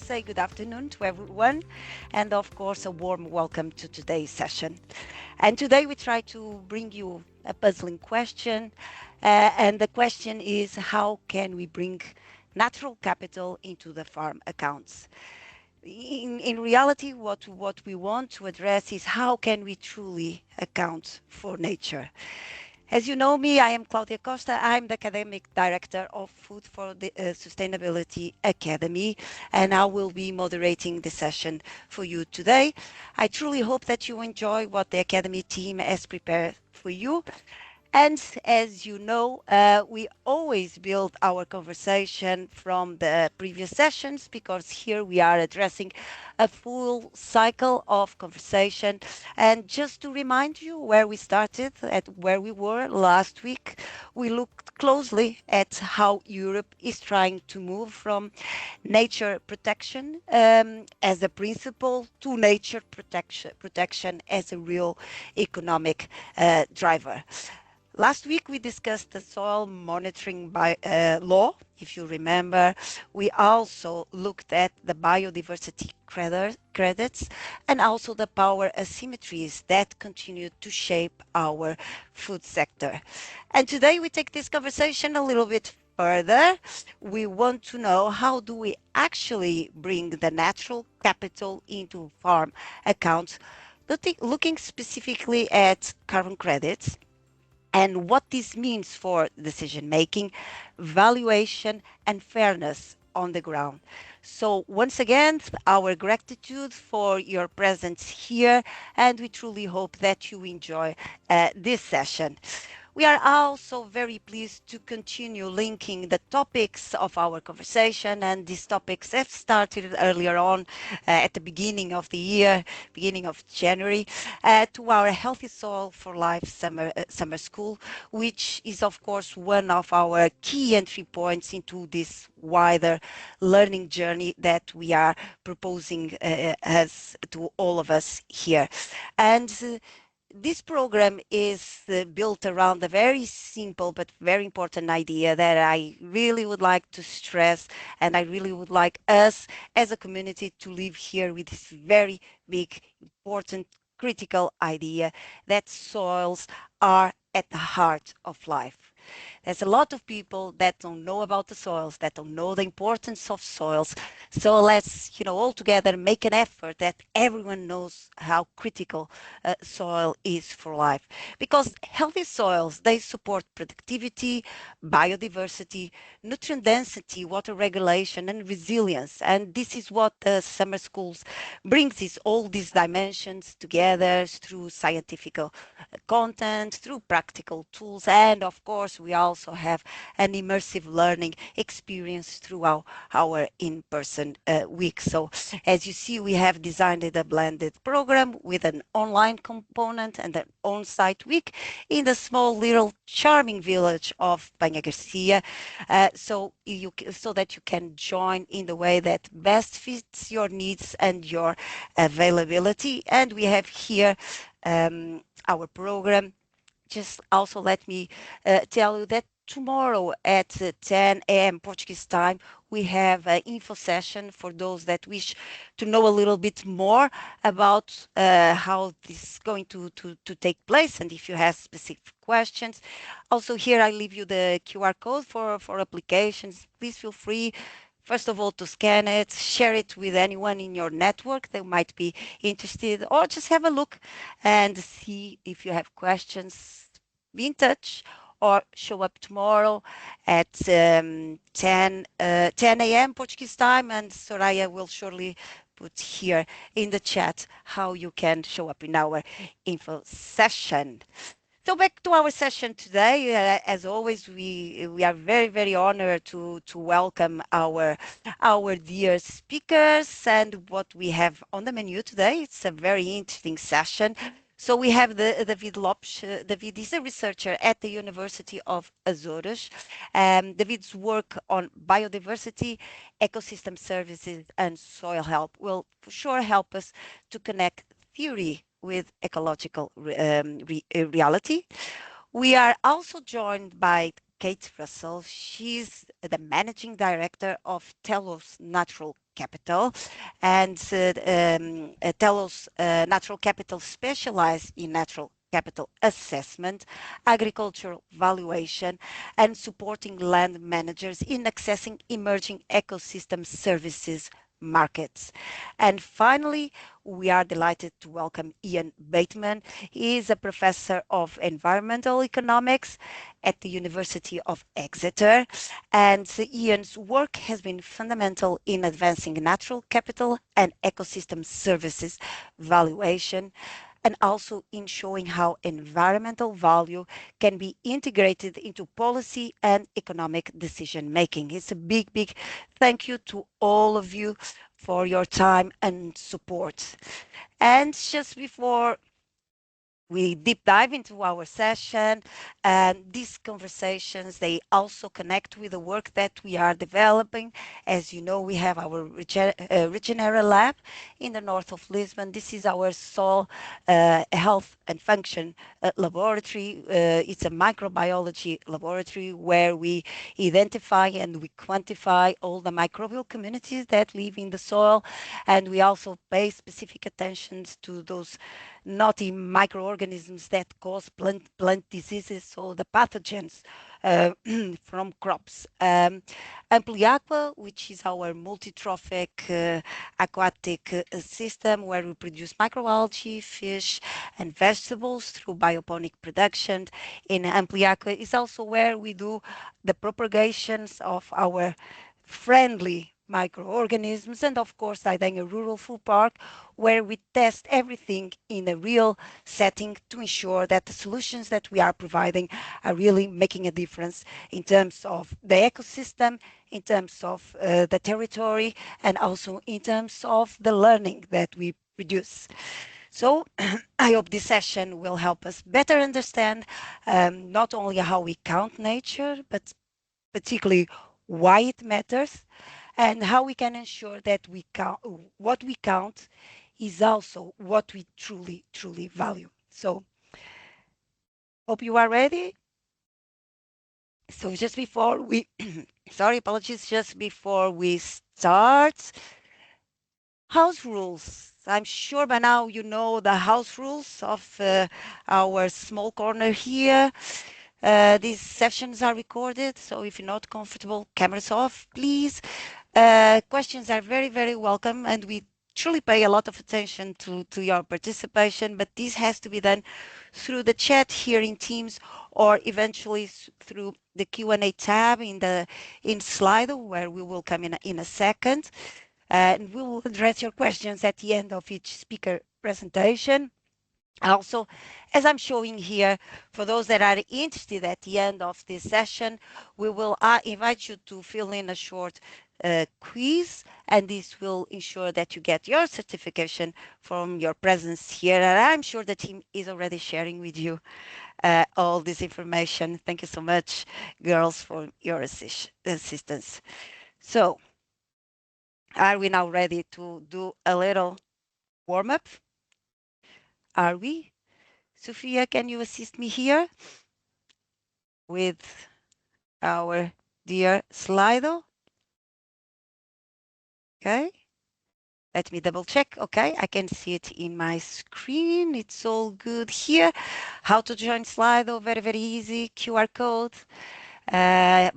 say good afternoon to everyone, and of course, a warm welcome to today's session. And today we try to bring you a puzzling question, and the question is how can we bring natural capital into the farm accounts? In reality, what we want to address is how can we truly account for nature? As you know me, I am Claudia Costa. I'm the Academic Director of Food for the Sustainability Academy, and I will be moderating the session for you today. I truly hope that you enjoy what the Academy team has prepared for you. And as you know, we always build our conversation from the previous sessions because here we are addressing a full cycle of conversation. And just to remind you where we started, at where we were last week, we looked closely at how Europe is trying to move from nature protection as a principle to nature protection as a real economic driver. Last week, we discussed the soil monitoring by law. If you remember, we also looked at the biodiversity credits and also the power asymmetries that continue to shape our food sector. And today we take this conversation a little bit further. We want to know how do we actually bring the natural capital into farm accounts, looking specifically at carbon credits and what this means for decision making, valuation, and fairness on the ground. So, once again, our gratitude for your presence here, and we truly hope that you enjoy this session. We are also very pleased to continue linking the topics of our conversation, and these topics have started earlier on at the beginning of the year, beginning of January, to our Healthy Soil for Life summer school, which is, of course, one of our key entry points into this wider learning journey that we are proposing as to all of us here. And this program is built around a very simple but very important idea that I really would like to stress, and I really would like us as a community to live here with this very big, important, critical idea that soils are at the heart of life. There's a lot of people that don't know about the soils, that don't know the importance of soils. So let's, all together make an effort that everyone knows how critical soil is for life. Because healthy soils, they support productivity, biodiversity, nutrient density, water regulation, and resilience. And this is what the summer schools brings is all these dimensions together through scientific content, through practical tools, and of course, we also have an immersive learning experience throughout our in-person week. So as you see, we have designed a blended program with an online component and an on-site week in the small little charming village of Banha Garcia, so that you can join in the way that best fits your needs and your availability. And we have here our program. Just also let me tell you that tomorrow at 10 a.m. Portuguese time, we have an info session for those that wish to know a little bit more about how this is going to take place, and if you have specific questions. Also here I leave you the QR code for applications. Please feel free, first of all, to scan it, share it with anyone in your network that might be interested, or just have a look and see if you have questions. Be in touch or show up tomorrow at 10 a.m. Portuguese time, and Soraya will surely put here in the chat how you can show up in our info session. So back to our session today. As always, we are very honored to welcome our dear speakers, and what we have on the menu today. It's a very interesting session. So we have David Lopes. David is a researcher at the University of Azores. David's work on biodiversity, ecosystem services, and soil health will for sure help us to connect theory with ecological reality. We are also joined by Kate Russell. She's the managing director of Tellus Natural Capital, and Tellus Natural Capital specialize in natural capital assessment, agricultural valuation, and supporting land managers in accessing emerging ecosystem services markets. And finally, we are delighted to welcome Ian Bateman. He is a professor of environmental economics at the University of Exeter, and Ian's work has been fundamental in advancing natural capital and ecosystem services valuation, and also in showing how environmental value can be integrated into policy and economic decision making. It's a big, big thank you to all of you for your time and support. And just before we deep dive into our session, and these conversations, they also connect with the work that we are developing. As you know, we have our Regenera lab in the north of Lisbon. This is our soil health and function laboratory. It's a microbiology laboratory where we identify and we quantify all the microbial communities that live in the soil, and we also pay specific attention to those naughty microorganisms that cause plant diseases, so the pathogens uh, from crops. Ampliaqua, which is our multi-trophic aquatic system where we produce microalgae, fish, and vegetables through bioponic production. In Ampliaqua is also where we do the propagations of our friendly microorganisms, and of course Idenga Rural Food Park, where we test everything in a real setting to ensure that the solutions that we are providing are really making a difference in terms of the ecosystem, in terms of the territory, and also in terms of the learning that we produce. So I hope this session will help us better understand not only how we count nature, but particularly why it matters, and how we can ensure that we count what we count is also what we truly, truly value. So hope you are ready. So just before we, sorry, apologies, just before we start, house rules. I'm sure by now you know the house rules of our small corner here. These sessions are recorded, so if you're not comfortable, cameras off, please. Questions are very, very welcome, and we truly pay a lot of attention to your participation, but this has to be done through the chat here in Teams, or eventually through the Q&A tab in Slido, where we will come in a second. And we will address your questions at the end of each speaker presentation. Also, as I'm showing here, for those that are interested at the end of this session, we will invite you to fill in a short quiz, and this will ensure that you get your certification from your presence here. And I'm sure the team is already sharing with you all this information. Thank you so much, girls, for your assistance. So, are we now ready to do a little warm up? Are we? Sophia, can you assist me here with our dear Slido? Okay. Let me double check. Okay, I can see it in my screen. It's all good here. How to join Slido? Very, very easy. QR code.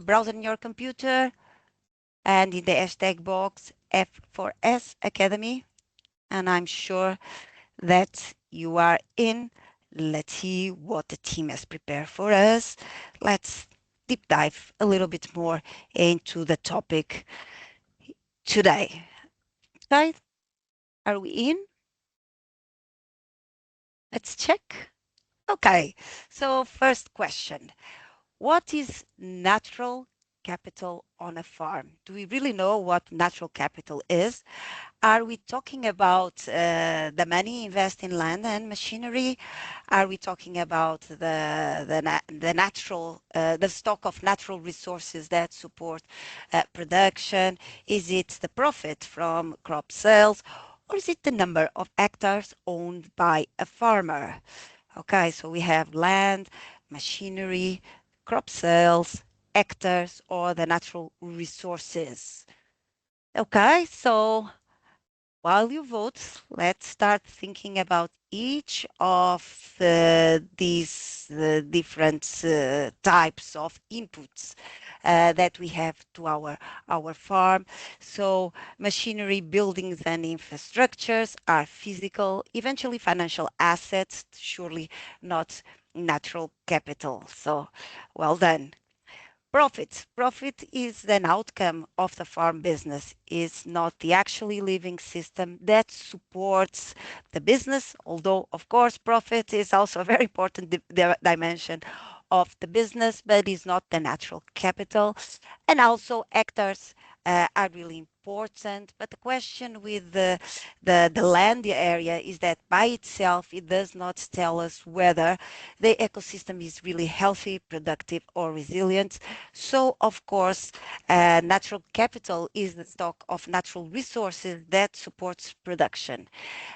Browse on your computer, and in the hashtag box F4S Academy. And I'm sure that you are in. Let's see what the team has prepared for us. Let's deep dive a little bit more into the topic today. Okay, are we in? Let's check. Okay, so first question. What is natural capital on a farm? Do we really know what natural capital is? Are we talking about the money invested in land and machinery? Are we talking about the natural the stock of natural resources that support production? Is it the profit from crop sales, or is it the number of hectares owned by a farmer? Okay, so we have land, machinery, crop sales, hectares, or the natural resources. Okay, so while you vote, let's start thinking about each of these different types of inputs that we have to our farm. So machinery, buildings, and infrastructures are physical, eventually financial assets, surely not natural capital. So well done. Profit. Profit is an outcome of the farm business, is not the actually living system that supports the business, although, of course, profit is also a very important dimension of the business, but is not the natural capital. And also, hectares are really important. But the question with the land area is that by itself, it does not tell us whether the ecosystem is really healthy, productive, or resilient. So, of course, natural capital is the stock of natural resources that supports production.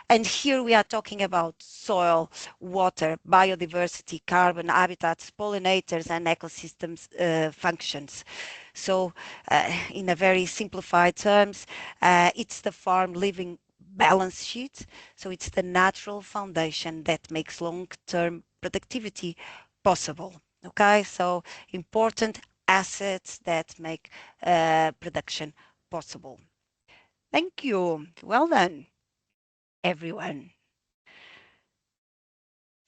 And here we are talking about soil, water, biodiversity, carbon, habitats, pollinators, and ecosystems functions. So, in a very simplified terms, it's the farm living balance sheet. So it's the natural foundation that makes long-term productivity possible. Okay, so important assets that make production possible. Thank you. Well done, everyone.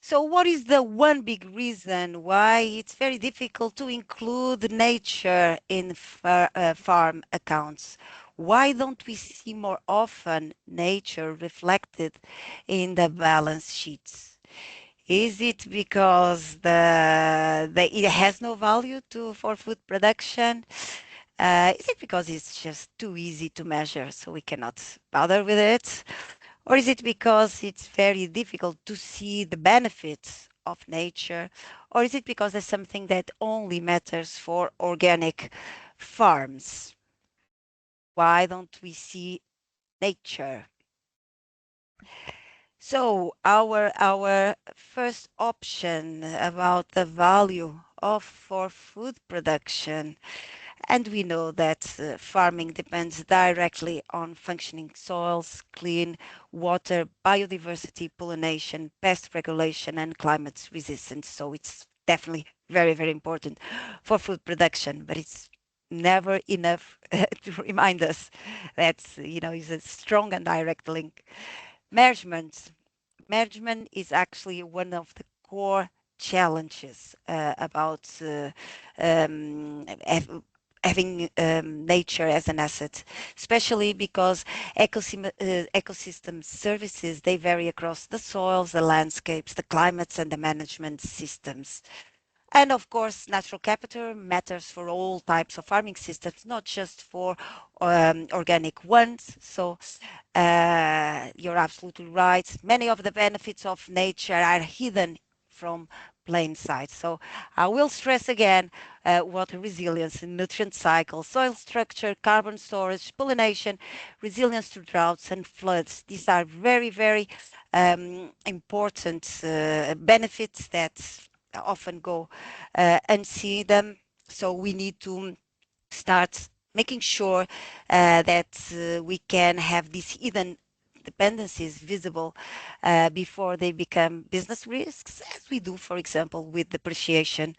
So what is the one big reason why it's very difficult to include nature in farm accounts? Why don't we see more often nature reflected in the balance sheets? Is it because it has no value for food production? Is it because it's just too easy to measure, so we cannot bother with it? Or is it because it's very difficult to see the benefits of nature? Or is it because there's something that only matters for organic farms? Why don't we see nature? So our first option about the value of for food production, and we know that farming depends directly on functioning soils, clean water, biodiversity, pollination, pest regulation, and climate resistance. So it's definitely very, very important for food production, but it's never enough to remind us that, is a strong and direct link. Management. Management is actually one of the core challenges about having nature as an asset, especially because ecosystem services, they vary across the soils, the landscapes, the climates, and the management systems. And of course, natural capital matters for all types of farming systems, not just for organic ones. So you're absolutely right. Many of the benefits of nature are hidden from plain sight. So I will stress again water resilience, nutrient cycle, soil structure, carbon storage, pollination, resilience to droughts and floods. These are very, very important benefits that often go unseen them. So we need to start making sure that we can have these hidden dependencies visible before they become business risks, as we do, for example, with depreciation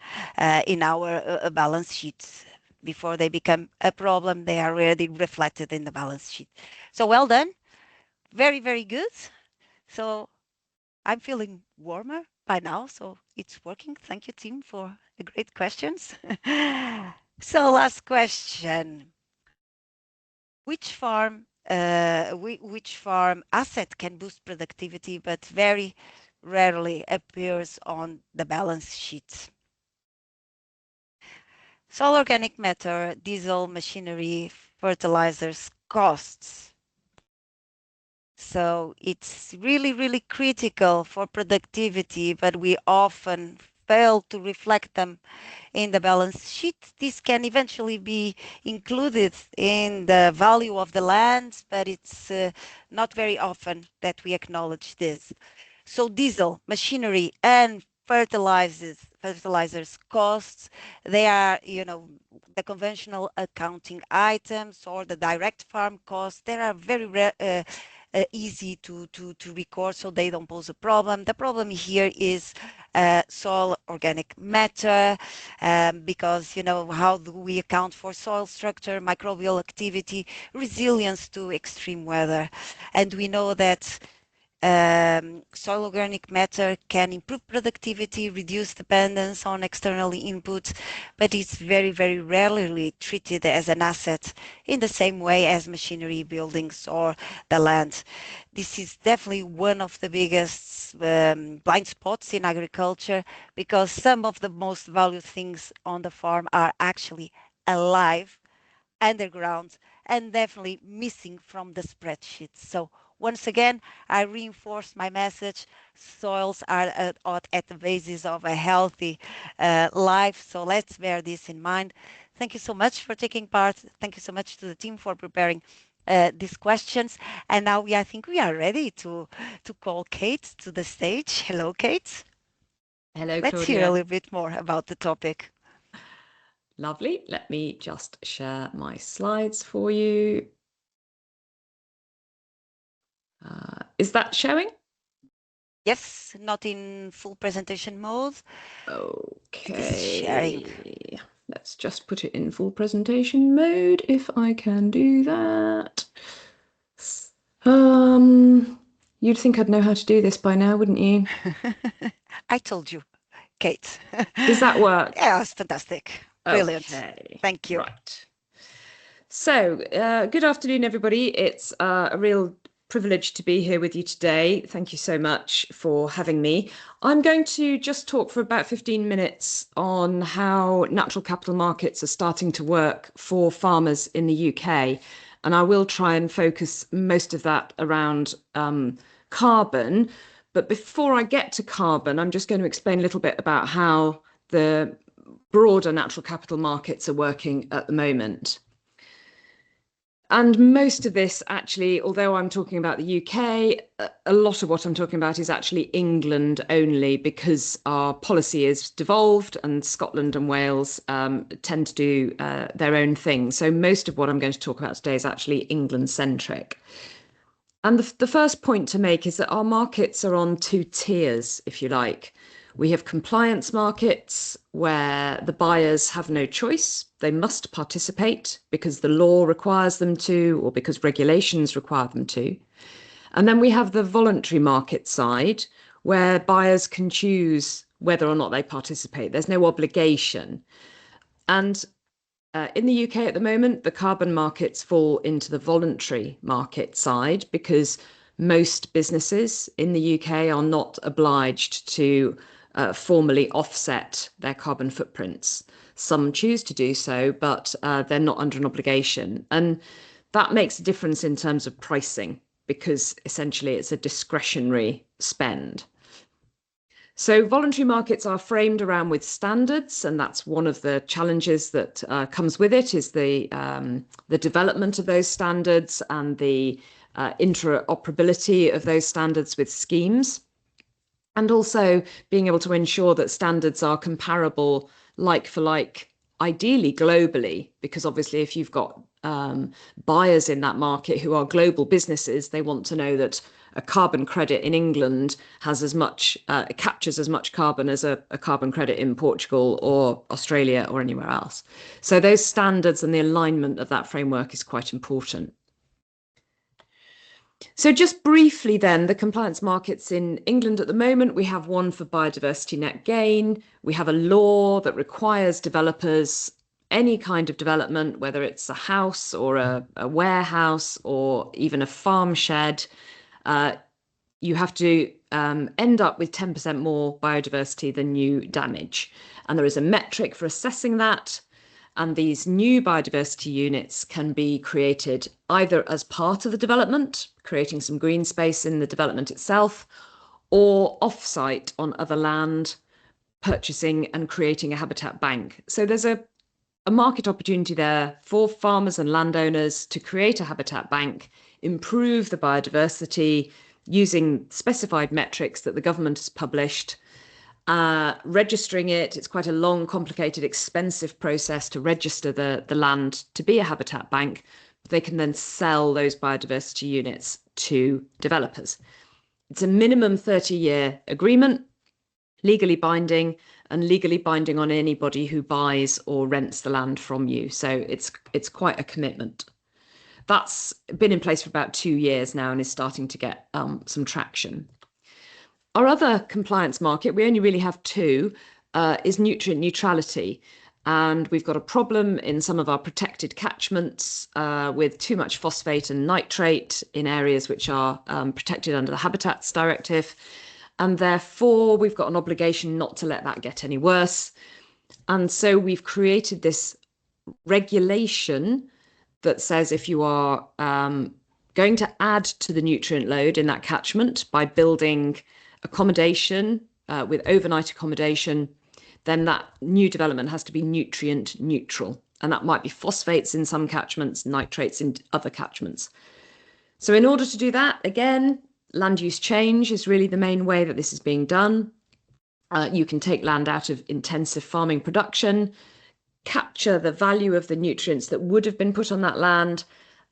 in our balance sheets. Before they become a problem, they are already reflected in the balance sheet. So well done. Very, very good. So I'm feeling warmer by now, so it's working. Thank you, team, for the great questions. So last question. Which farm asset can boost productivity but very rarely appears on the balance sheet? Soil, organic matter, diesel, machinery, fertilizers, costs. So it's really, really critical for productivity, but we often fail to reflect them in the balance sheet. This can eventually be included in the value of the land, but it's not very often that we acknowledge this. So diesel, machinery, and fertilizers costs. They are, the conventional accounting items or the direct farm costs. They are very easy to record, so they don't pose a problem. The problem here is soil organic matter, because, how do we account for soil structure, microbial activity, resilience to extreme weather? And we know that soil organic matter can improve productivity, reduce dependence on external inputs, but it's very, very rarely treated as an asset in the same way as machinery, buildings, or the land. This is definitely one of the biggest blind spots in agriculture, because some of the most valued things on the farm are actually alive underground and definitely missing from the spreadsheets. So once again, I reinforce my message. Soils are at the basis of a healthy life. So let's bear this in mind. Thank you so much for taking part. Thank you so much to the team for preparing these questions. And now I think we are ready to call Kate to the stage. Hello, Kate. Hello, Let's hear a Claudia. little bit more about the topic. Lovely. Let me just share my slides for you. Is that showing? Yes, not in full presentation mode. This is sharing. Okay. Let's just put it in full presentation mode if I can do that. You'd think I'd know how to do this by now, wouldn't you? I told you, Kate. Does that work? Yeah, it's fantastic. Brilliant. Okay. Thank you. Right. So, good afternoon, everybody. It's a real privilege to be here with you today. Thank you so much for having me. I'm going to just talk for about 15 minutes on how natural capital markets are starting to work for farmers in the UK. And I will try and focus most of that around carbon. But before I get to carbon, I'm just going to explain a little bit about how the broader natural capital markets are working at the moment. And most of this actually, although I'm talking about the UK, a lot of what I'm talking about is actually England only, because our policy is devolved and Scotland and Wales tend to do their own thing. So most of what I'm going to talk about today is actually England centric. And the first point to make is that our markets are on two tiers, if you like. We have compliance markets where the buyers have no choice. They must participate because the law requires them to, or because regulations require them to. And then we have the voluntary market side where buyers can choose whether or not they participate. There's no obligation. And in the UK at the moment, the carbon markets fall into the voluntary market side because most businesses in the UK are not obliged to formally offset their carbon footprints. Some choose to do so, but they're not under an obligation. And that makes a difference in terms of pricing because essentially it's a discretionary spend. So voluntary markets are framed around with standards, and that's one of the challenges that comes with it is the development of those standards and the interoperability of those standards with schemes. And also being able to ensure that standards are comparable like for like, ideally globally, because obviously if you've got buyers in that market who are global businesses, they want to know that a carbon credit in England has as much, captures as much carbon as a carbon credit in Portugal or Australia or anywhere else. So those standards and the alignment of that framework is quite important. So just briefly then, the compliance markets in England at the moment, we have one for biodiversity net gain. We have a law that requires developers, any kind of development, whether it's a house or a warehouse or even a farm shed, you have to end up with 10% more biodiversity than you damage. And there is a metric for assessing that. And these new biodiversity units can be created either as part of the development, creating some green space in the development itself, or off-site on other land, purchasing and creating a habitat bank. So there's a market opportunity there for farmers and landowners to create a habitat bank, improve the biodiversity using specified metrics that the government has published, registering it. It's quite a long, complicated, expensive process to register the land to be a habitat bank. They can then sell those biodiversity units to developers. It's a minimum 30-year agreement, legally binding, and legally binding on anybody who buys or rents the land from you. So it's quite a commitment. That's been in place for about 2 years now and is starting to get some traction. Our other compliance market, we only really have two, is nutrient neutrality. And we've got a problem in some of our protected catchments with too much phosphate and nitrate in areas which are protected under the Habitats Directive. And therefore, we've got an obligation not to let that get any worse. And so we've created this regulation that says if you are going to add to the nutrient load in that catchment by building accommodation with overnight accommodation, then that new development has to be nutrient neutral. And that might be phosphates in some catchments, nitrates in other catchments. So in order to do that, again, land use change is really the main way that this is being done. You can take land out of intensive farming production, capture the value of the nutrients that would have been put on that land,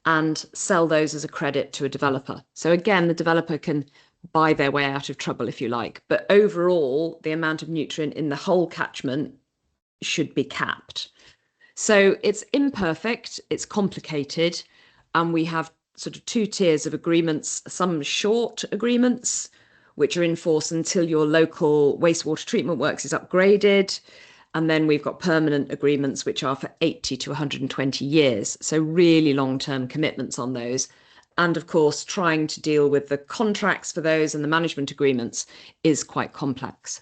and sell those as a credit to a developer. So again, the developer can buy their way out of trouble, if you like. But overall, the amount of nutrient in the whole catchment should be capped. So it's imperfect, it's complicated, and we have sort of two tiers of agreements, some short agreements, which are in force until your local wastewater treatment works is upgraded. And then we've got permanent agreements, which are for 80 to 120 years. So really long-term commitments on those. And of course, trying to deal with the contracts for those and the management agreements is quite complex.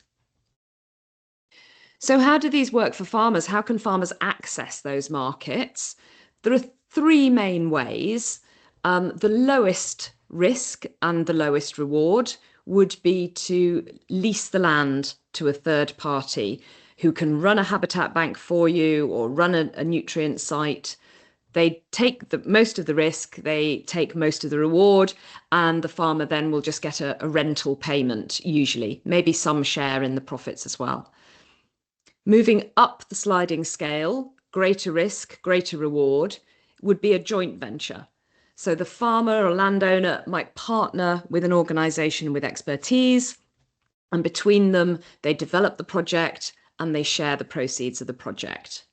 So how do these work for farmers? How can farmers access those markets? There are three main ways. The lowest risk and the lowest reward would be to lease the land to a third party who can run a habitat bank for you or run a nutrient site. They take most of the risk, they take most of the reward, and the farmer then will just get a rental payment, usually, maybe some share in the profits as well. Moving up the sliding scale, greater risk, greater reward, would be a joint venture. So the farmer or landowner might partner with an organisation with expertise, and between them, they develop the project and they share the proceeds of the project.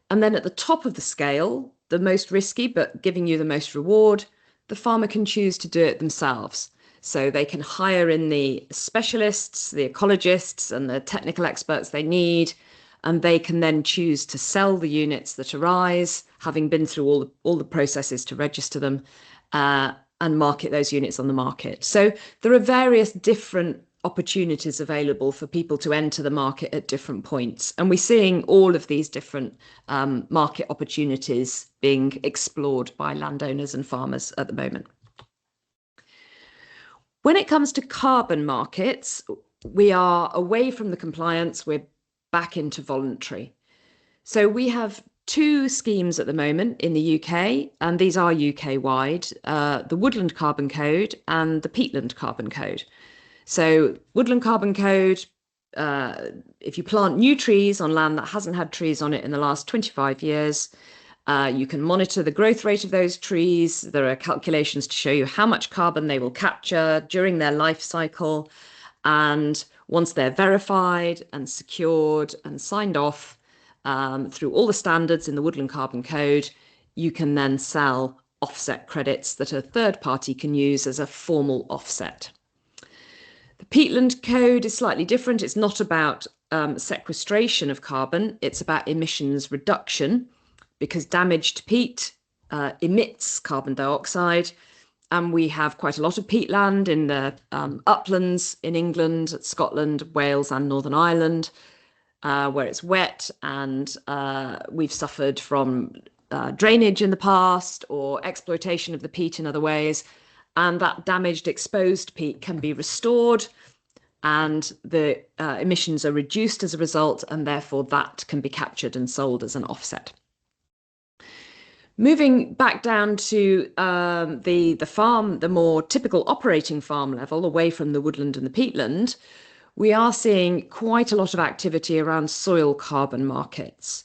And then at the top of the scale, the most risky but giving you the most reward, the farmer can choose to do it themselves. So they can hire in the specialists, the ecologists and the technical experts they need, and they can then choose to sell the units that arise, having been through all the processes to register them, and market those units on the market. So there are various different opportunities available for people to enter the market at different points. And we're seeing all of these different market opportunities being explored by landowners and farmers at the moment. When it comes to carbon markets, we are away from the compliance, we're back into voluntary. So we have two schemes at the moment in the UK, and these are UK-wide, the Woodland Carbon Code and the Peatland Carbon Code. So Woodland Carbon Code, if you plant new trees on land that hasn't had trees on it in the last 25 years, you can monitor the growth rate of those trees. There are calculations to show you how much carbon they will capture during their life cycle. And once they're verified and secured and signed off through all the standards in the Woodland Carbon Code, you can then sell offset credits that a third party can use as a formal offset. The Peatland Code is slightly different. It's not about sequestration of carbon. It's about emissions reduction, because damaged peat emits carbon dioxide. And we have quite a lot of peatland in the uplands in England, Scotland, Wales and Northern Ireland, where it's wet, and we've suffered from drainage in the past or exploitation of the peat in other ways. And that damaged, exposed peat can be restored, and the emissions are reduced as a result, and therefore that can be captured and sold as an offset. Moving back down to the farm, the more typical operating farm level, away from the woodland and the peatland, we are seeing quite a lot of activity around soil carbon markets.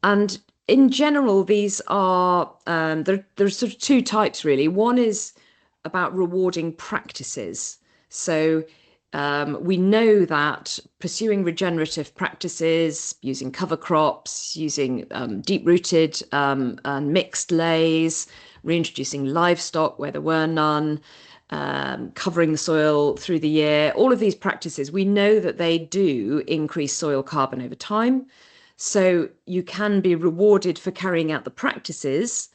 And in general, these are, there are sort of two types really. One is about rewarding practices. So we know that pursuing regenerative practices, using cover crops, using deep-rooted and mixed lays, reintroducing livestock where there were none, covering the soil through the year, all of these practices, we know that they do increase soil carbon over time. So you can be rewarded for carrying out the practices,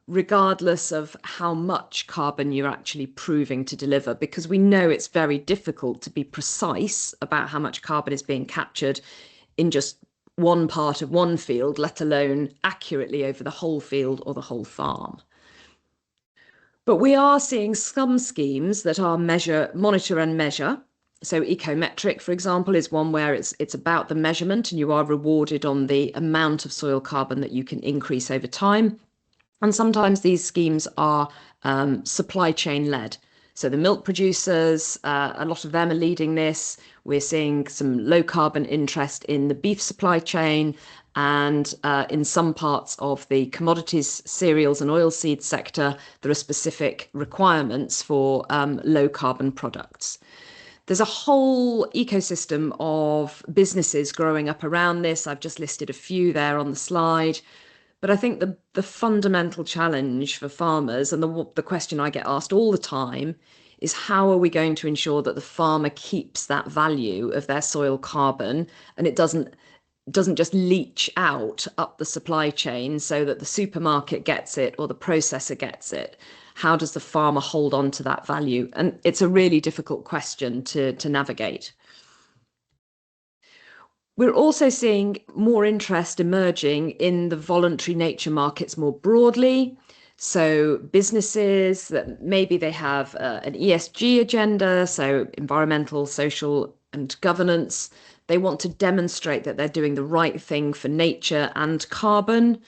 regardless of how much carbon you're actually proving to deliver, because we know it's very difficult to be precise about how much carbon is being captured in just one part of one field, let alone accurately over the whole field or the whole farm. But we are seeing some schemes that are monitor and measure. So ecometric, for example, is one where it's about the measurement and you are rewarded on the amount of soil carbon that you can increase over time. And sometimes these schemes are supply chain led. So the milk producers, a lot of them are leading this. We're seeing some low carbon interest in the beef supply chain and in some parts of the commodities, cereals and oilseed sector, there are specific requirements for low carbon products. There's a whole ecosystem of businesses growing up around this. I've just listed a few there on the slide. But I think the fundamental challenge for farmers, and the question I get asked all the time, is how are we going to ensure that the farmer keeps that value of their soil carbon and it doesn't just leach out up the supply chain so that the supermarket gets it or the processor gets it? How does the farmer hold on to that value? And it's a really difficult question to navigate. We're also seeing more interest emerging in the voluntary nature markets more broadly. So businesses that maybe they have an ESG agenda, so environmental, social, and governance. They want to demonstrate that they're doing the right thing for nature and carbon.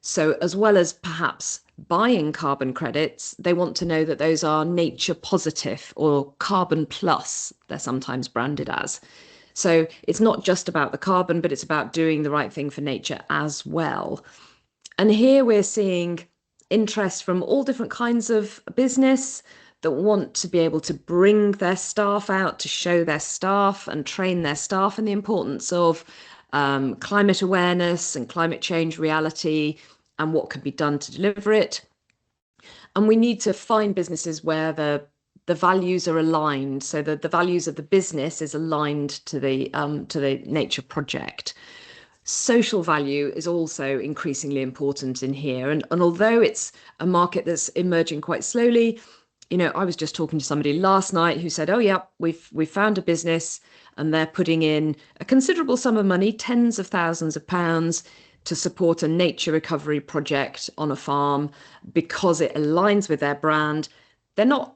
So as well as perhaps buying carbon credits, they want to know that those are nature positive or carbon plus, they're sometimes branded as. So it's not just about the carbon, but it's about doing the right thing for nature as well. And here we're seeing interest from all different kinds of business that want to be able to bring their staff out to show their staff and train their staff in the importance of climate awareness and climate change reality and what can be done to deliver it. And we need to find businesses where the values are aligned, so that the values of the business is aligned to the nature project. Social value is also increasingly important in here, and although it's a market that's emerging quite slowly, I was just talking to somebody last night who said, "Oh yeah, we've found a business, and they're putting in a considerable sum of money, tens of thousands of pounds." To support a nature recovery project on a farm because it aligns with their brand. They're not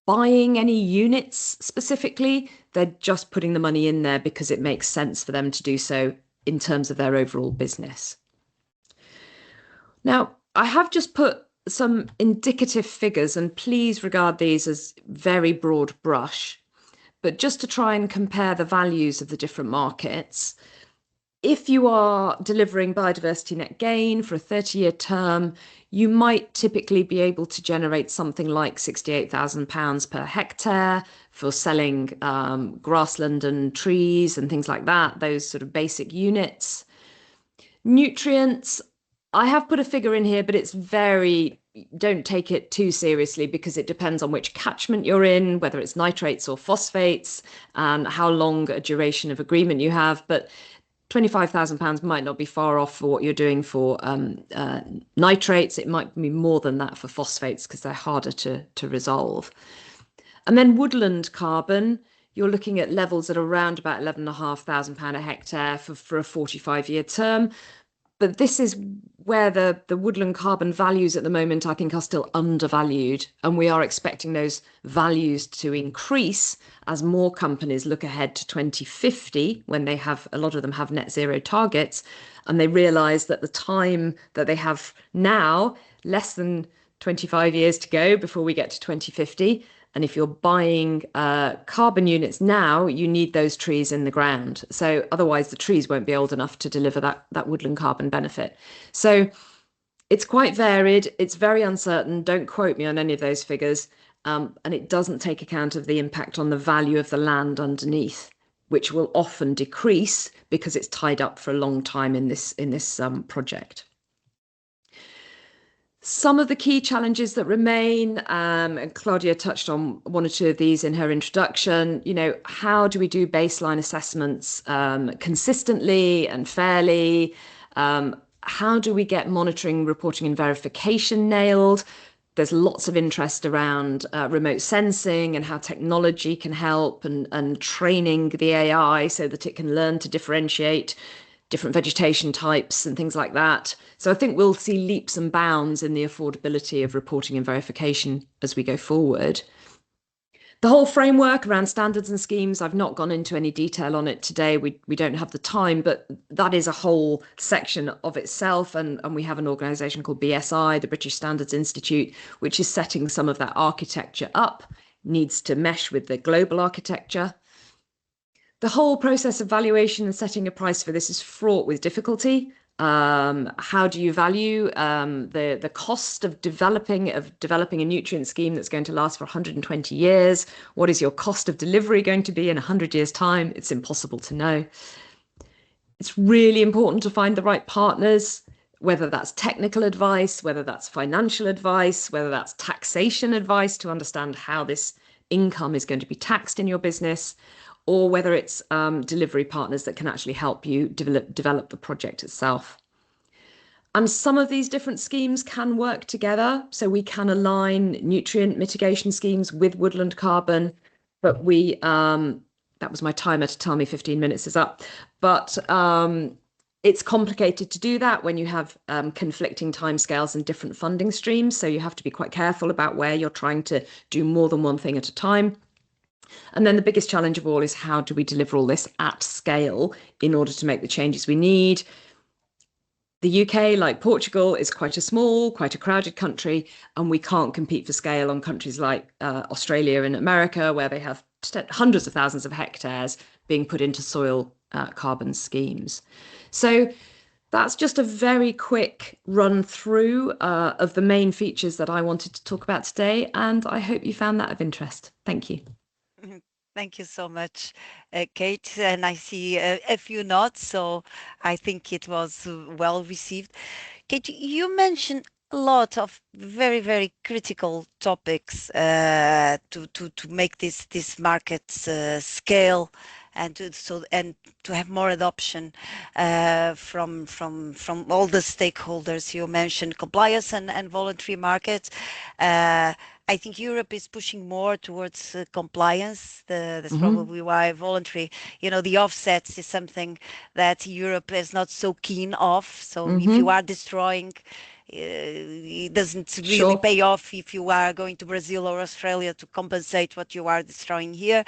buying any units specifically, they're just putting the money in there because it makes sense for them to do so in terms of their overall business. Now, I have just put some indicative figures, and please regard these as very broad brush, but just to try and compare the values of the different markets. If you are delivering biodiversity net gain for a 30-year term, you might typically be able to generate something like £68,000 per hectare for selling grassland and trees and things like that, those sort of basic units. Nutrients, I have put a figure in here, but don't take it too seriously because it depends on which catchment you're in, whether it's nitrates or phosphates, and how long a duration of agreement you have. But £25,000 might not be far off for what you're doing for nitrates. It might be more than that for phosphates because they're harder to resolve. And then woodland carbon, you're looking at levels at around about £11,500 a hectare for a 45-year term. But this is where the woodland carbon values at the moment, I think, are still undervalued. And we are expecting those values to increase as more companies look ahead to 2050, when a lot of them have net zero targets, and they realise that the time that they have now, less than 25 years to go before we get to 2050, And if you're buying carbon units now, you need those trees in the ground. So otherwise the trees won't be old enough to deliver that woodland carbon benefit. So it's quite varied. It's very uncertain. Don't quote me on any of those figures. And it doesn't take account of the impact on the value of the land underneath, which will often decrease because it's tied up for a long time in this project. Some of the key challenges that remain, and Claudia touched on one or two of these in her introduction, how do we do baseline assessments consistently and fairly? How do we get monitoring, reporting and verification nailed? There's lots of interest around remote sensing and how technology can help and training the AI so that it can learn to differentiate different vegetation types and things like that. So I think we'll see leaps and bounds in the affordability of reporting and verification as we go forward. The whole framework around standards and schemes, I've not gone into any detail on it today. We don't have the time, but that is a whole section of itself. And we have an organisation called BSI, the British Standards Institute, which is setting some of that architecture up, needs to mesh with the global architecture. The whole process of valuation and setting a price for this is fraught with difficulty. How do you value the cost of developing a nutrient scheme that's going to last for 120 years? What is your cost of delivery going to be in 100 years' time? It's impossible to know. It's really important to find the right partners, whether that's technical advice, whether that's financial advice, whether that's taxation advice to understand how this income is going to be taxed in your business, or whether it's delivery partners that can actually help you develop the project itself. And some of these different schemes can work together. So we can align nutrient mitigation schemes with woodland carbon, but that was my timer to tell me 15 minutes is up. But it's complicated to do that when you have conflicting timescales and different funding streams. So you have to be quite careful about where you're trying to do more than one thing at a time. And then the biggest challenge of all is how do we deliver all this at scale in order to make the changes we need? The UK, like Portugal, is quite a crowded country, and we can't compete for scale on countries like Australia and America, where they have hundreds of thousands of hectares being put into soil carbon schemes. So that's just a very quick run through of the main features that I wanted to talk about today, and I hope you found that of interest. Thank you. Thank you so much, Kate. And I see a few nods, so I think it was well received. Kate, you mentioned a lot of very, very critical topics to make this market scale and to have more adoption from all the stakeholders. You mentioned compliance and voluntary markets. I think Europe is pushing more towards compliance. That's probably why voluntary, the offsets is something that Europe is not so keen of. So if you are destroying, it doesn't really pay off if you are going to Brazil or Australia to compensate what you are destroying here.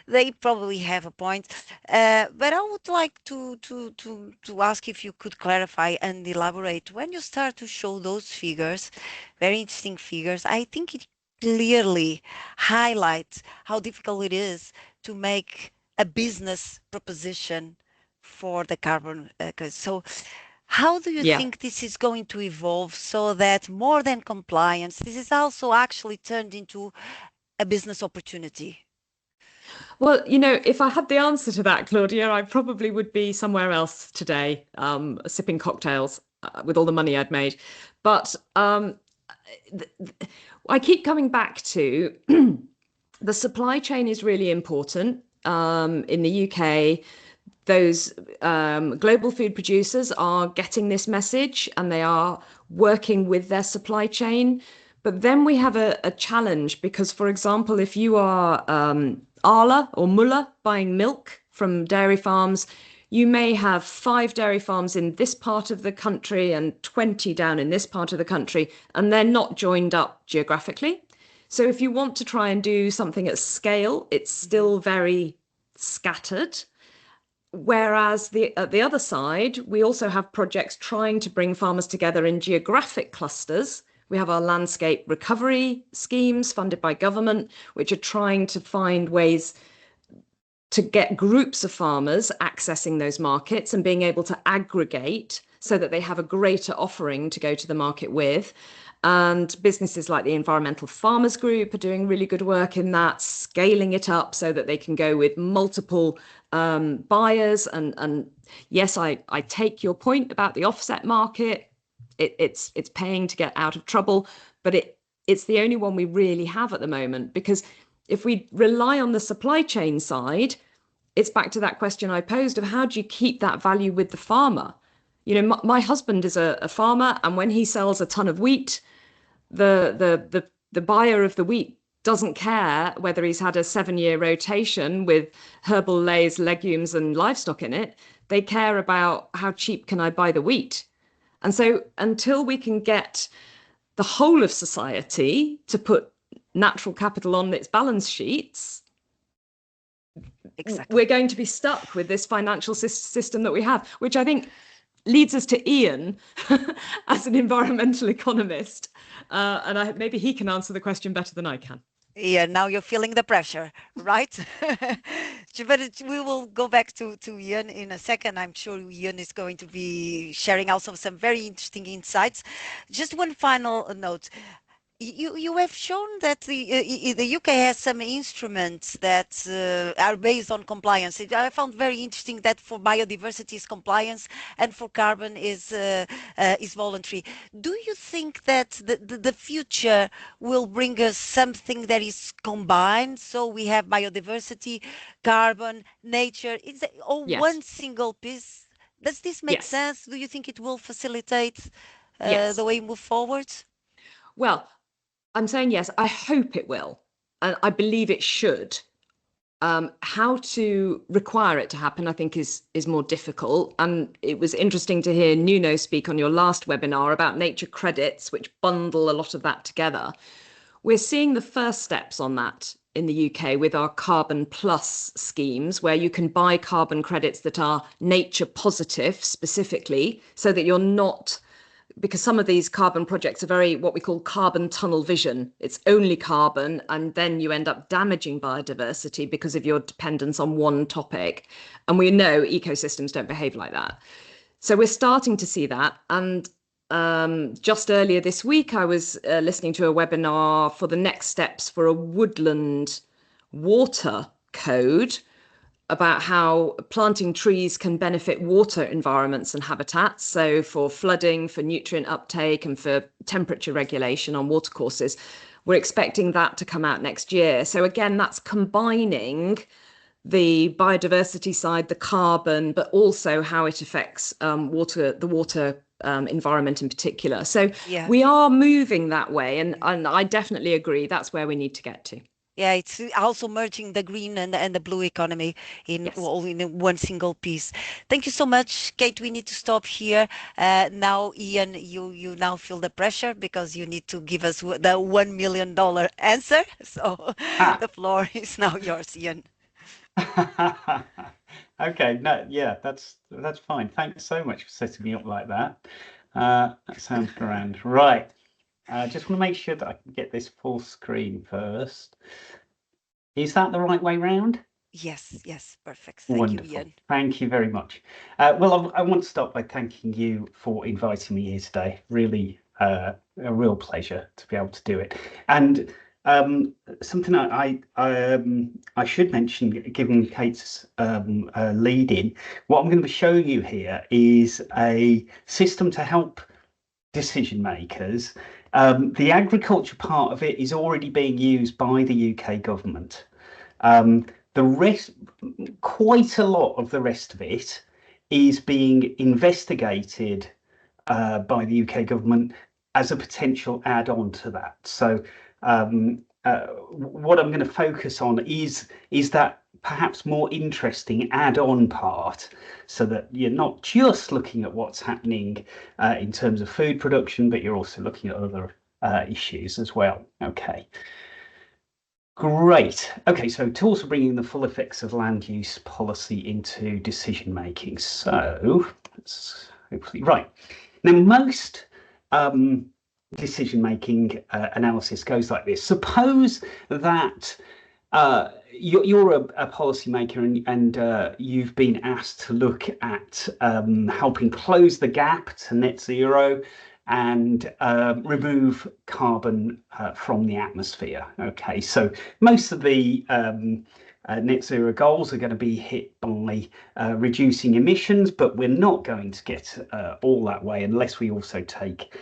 They probably have a point, but I would like to ask if you could clarify and elaborate. When you start to show those figures, very interesting figures, I think it clearly highlights how difficult it is to make a business proposition for the carbon. So how do you think this is going to evolve so that more than compliance, this is also actually turned into a business opportunity? Well, if I had the answer to that, Claudia, I probably would be somewhere else today, sipping cocktails with all the money I'd made. But I keep coming back to the supply chain is really important. In the UK, those global food producers are getting this message and they are working with their supply chain. But then we have a challenge because, for example, if you are Arla or Muller buying milk from dairy farms, you may have 5 dairy farms in this part of the country and 20 down in this part of the country, and they're not joined up geographically. So if you want to try and do something at scale, it's still very scattered. Whereas at the other side, we also have projects trying to bring farmers together in geographic clusters We have our landscape recovery schemes funded by government, which are trying to find ways to get groups of farmers accessing those markets and being able to aggregate so that they have a greater offering to go to the market with. And businesses like the Environmental Farmers Group are doing really good work in that, scaling it up so that they can go with multiple buyers. And yes, I take your point about the offset market. It's paying to get out of trouble, but it's the only one we really have at the moment, because if we rely on the supply chain side, it's back to that question I posed of how do you keep that value with the farmer? You know, my husband is a farmer, and when he sells a ton of wheat, the buyer of the wheat doesn't care whether he's had a 7-year rotation with herbal lays, legumes, and livestock in it. They care about how cheap can I buy the wheat. And so until we can get the whole of society to put natural capital on its balance sheets, Exactly. we're going to be stuck with this financial system that we have, which I think leads us to Ian as an environmental economist. And maybe he can answer the question better than I can. Yeah, now you're feeling the pressure, right? But we will go back to Ian in a second. I'm sure Ian is going to be sharing also some very interesting insights. Just one final note. You have shown that the UK has some instruments that are based on compliance. I found very interesting that for biodiversity is compliance and for carbon is voluntary. Do you think that the future will bring us something that is combined? So we have biodiversity, carbon, nature, all Yes. one single piece. Does this make Yes. sense? Do you think it will facilitate the Yes. way we move forward? Well, I'm saying yes. I hope it will. And I believe it should. How to require it to happen, I think, is more difficult. And it was interesting to hear Nuno speak on your last webinar about nature credits, which bundle a lot of that together. We're seeing the first steps on that in the UK with our Carbon Plus schemes, where you can buy carbon credits that are nature positive specifically, so that you're not, because some of these carbon projects are very what we call carbon tunnel vision. It's only carbon, and then you end up damaging biodiversity because of your dependence on one topic. And we know ecosystems don't behave like that. So we're starting to see that. And just earlier this week, I was listening to a webinar for the next steps for a woodland water code about how planting trees can benefit water environments and habitats. So for flooding, for nutrient uptake, and for temperature regulation on watercourses. We're expecting that to come out next year. So again, that's combining the biodiversity side, the carbon, but also how it affects the water environment in particular. So Yeah. we are moving that way, and I definitely agree that's where we need to get to. Yeah, it's also merging the green and the blue economy in Yes. all in one single piece. Thank you so much, Kate. We need to stop here. Now, Ian, you now feel the pressure because you need to give us the $1 million answer. So Ah. the floor is now yours, Ian. Okay, no, yeah, that's fine. Thanks so much for setting me up like that. That sounds grand. Right. I just want to make sure that I can get this full screen first. Is that the right way round? Yes, yes, perfect. Thank Wonderful. you, Ian. Thank you very much. Well, I want to start by thanking you for inviting me here today. Really, a real pleasure to be able to do it. And something I should mention, given Kate's lead in, what I'm going to show you here is a system to help decision makers. The agriculture part of it is already being used by the UK government. The rest, quite a lot of the rest of it is being investigated by the UK government as a potential add-on to that. So what I'm going to focus on is that perhaps more interesting add-on part, so that you're not just looking at what's happening in terms of food production, but you're also looking at other issues as well. Okay. Great. Okay, so tools for bringing the full effects of land use policy into decision making. So let's hopefully, right now, most decision-making analysis goes like this. Suppose that you're a policymaker and you've been asked to look at helping close the gap to net zero and remove carbon from the atmosphere. Okay, so most of the net zero goals are going to be hit by reducing emissions, but we're not going to get all that way unless we also take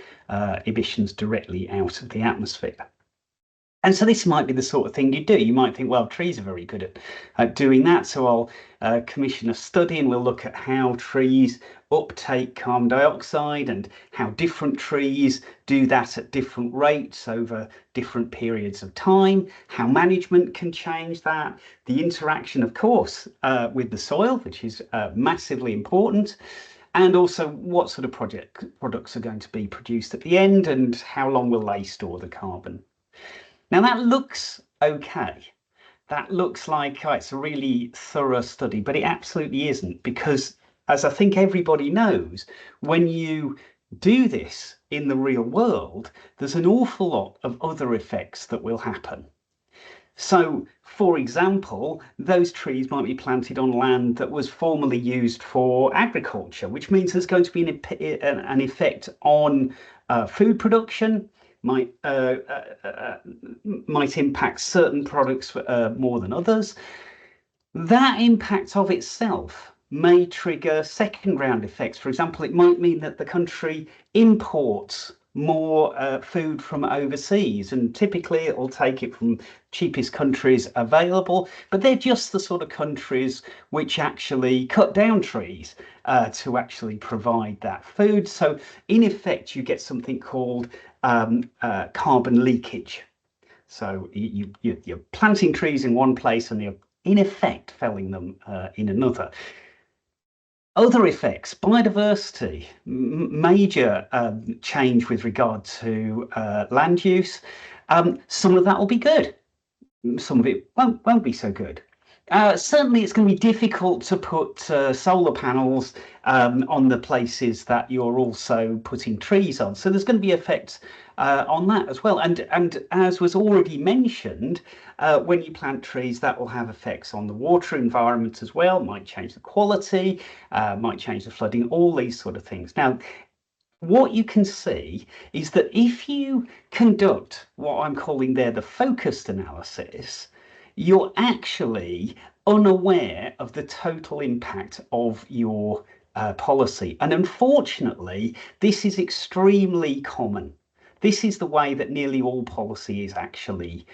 emissions directly out of the atmosphere. And so this might be the sort of thing you do. You might think, well, trees are very good at doing that. So I'll commission a study and we'll look at how trees uptake carbon dioxide and how different trees do that at different rates over different periods of time, how management can change that, the interaction, of course, with the soil, which is massively important, and also what sort of products are going to be produced at the end and how long will they store the carbon. Now that looks okay. That looks like it's a really thorough study, but it absolutely isn't, because as I think everybody knows, when you do this in the real world, there's an awful lot of other effects that will happen. So, for example, those trees might be planted on land that was formerly used for agriculture, which means there's going to be an effect on food production. Might impact certain products more than others. That impact of itself may trigger second round effects. For example, it might mean that the country imports more food from overseas, and typically it will take it from cheapest countries available, but they're just the sort of countries which actually cut down trees to actually provide that food. So in effect, you get something called carbon leakage. So you're planting trees in one place and you're in effect felling them in another. Other effects, biodiversity, major change with regard to land use. Some of that will be good. Some of it won't be so good. Certainly, it's going to be difficult to put solar panels on the places that you're also putting trees on. So there's going to be effects on that as well. And as was already mentioned, when you plant trees, that will have effects on the water environment as well. Might change the quality, might change the flooding, all these sort of things. Now, what you can see is that if you conduct what I'm calling there the focused analysis, you're actually unaware of the total impact of your policy. And unfortunately, this is extremely common. This is the way that nearly all policy is actually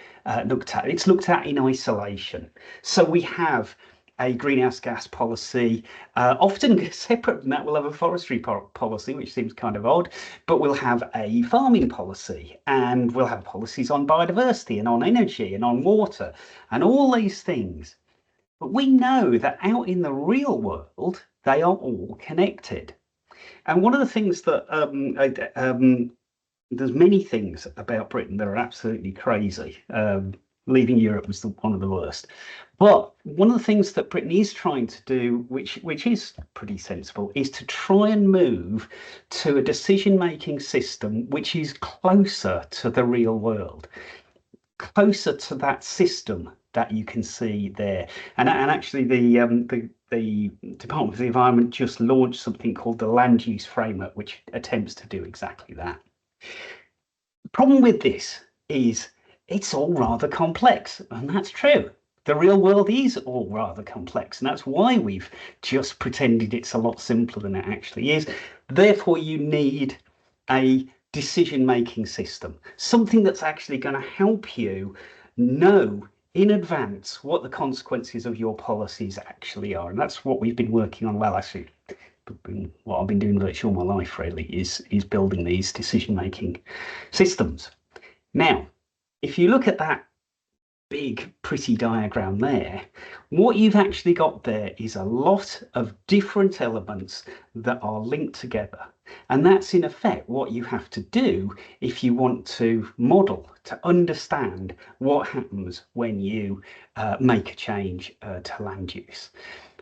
looked at. It's looked at in isolation. So we have a greenhouse gas policy, often separate from that. We'll have a forestry policy, which seems kind of odd, but we'll have a farming policy, and we'll have policies on biodiversity and on energy and on water and all these things. But we know that out in the real world, they are all connected. And one of the things that there's many things about Britain that are absolutely crazy. Leaving Europe was one of the worst. But one of the things that Britain is trying to do, which is pretty sensible, is to try and move to a decision-making system which is closer to the real world, closer to that system that you can see there. And actually, the Department of the Environment just launched something called the Land Use Framework, which attempts to do exactly that. The problem with this is it's all rather complex, and that's true. The real world is all rather complex, and that's why we've just pretended it's a lot simpler than it actually is. Therefore, you need a decision-making system, something that's actually going to help you know in advance what the consequences of your policies actually are. And that's what we've been working on. Well, actually, what I've been doing virtually all my life really is building these decision-making systems. Now, if you look at that big pretty diagram there, what you've actually got there is a lot of different elements that are linked together, and that's in effect what you have to do if you want to model, to understand what happens when you make a change to land use.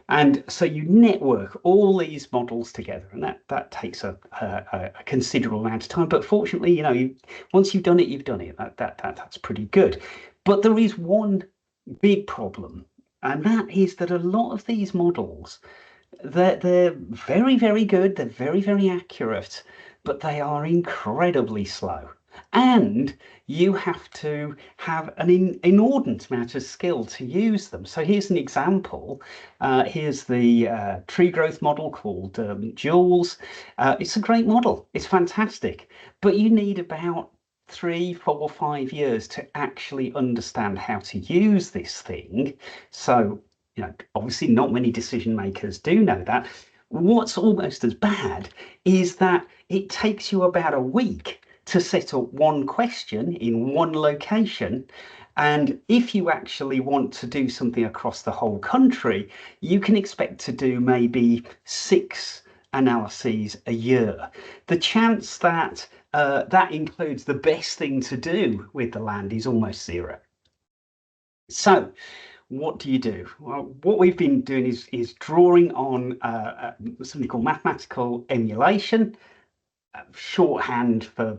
And so you network all these models together, and that takes a considerable amount of time. But fortunately, you know, once you've done it, you've done it. That's pretty good. But there is one big problem, and that is that a lot of these models, they're very, very good. They're very, very accurate, but they are incredibly slow. And you have to have an inordinate amount of skill to use them. So here's an example. Here's the tree growth model called Jules. It's a great model. It's fantastic. But you need about 3, 4, 5 years to actually understand how to use this thing. So, you know, obviously not many decision makers do know that. What's almost as bad is that it takes you about a week to set up one question in one location. And if you actually want to do something across the whole country, you can expect to do maybe 6 analyses a year. The chance that that includes the best thing to do with the land is almost zero. So what do you do? Well, what we've been doing is drawing on something called mathematical emulation, shorthand for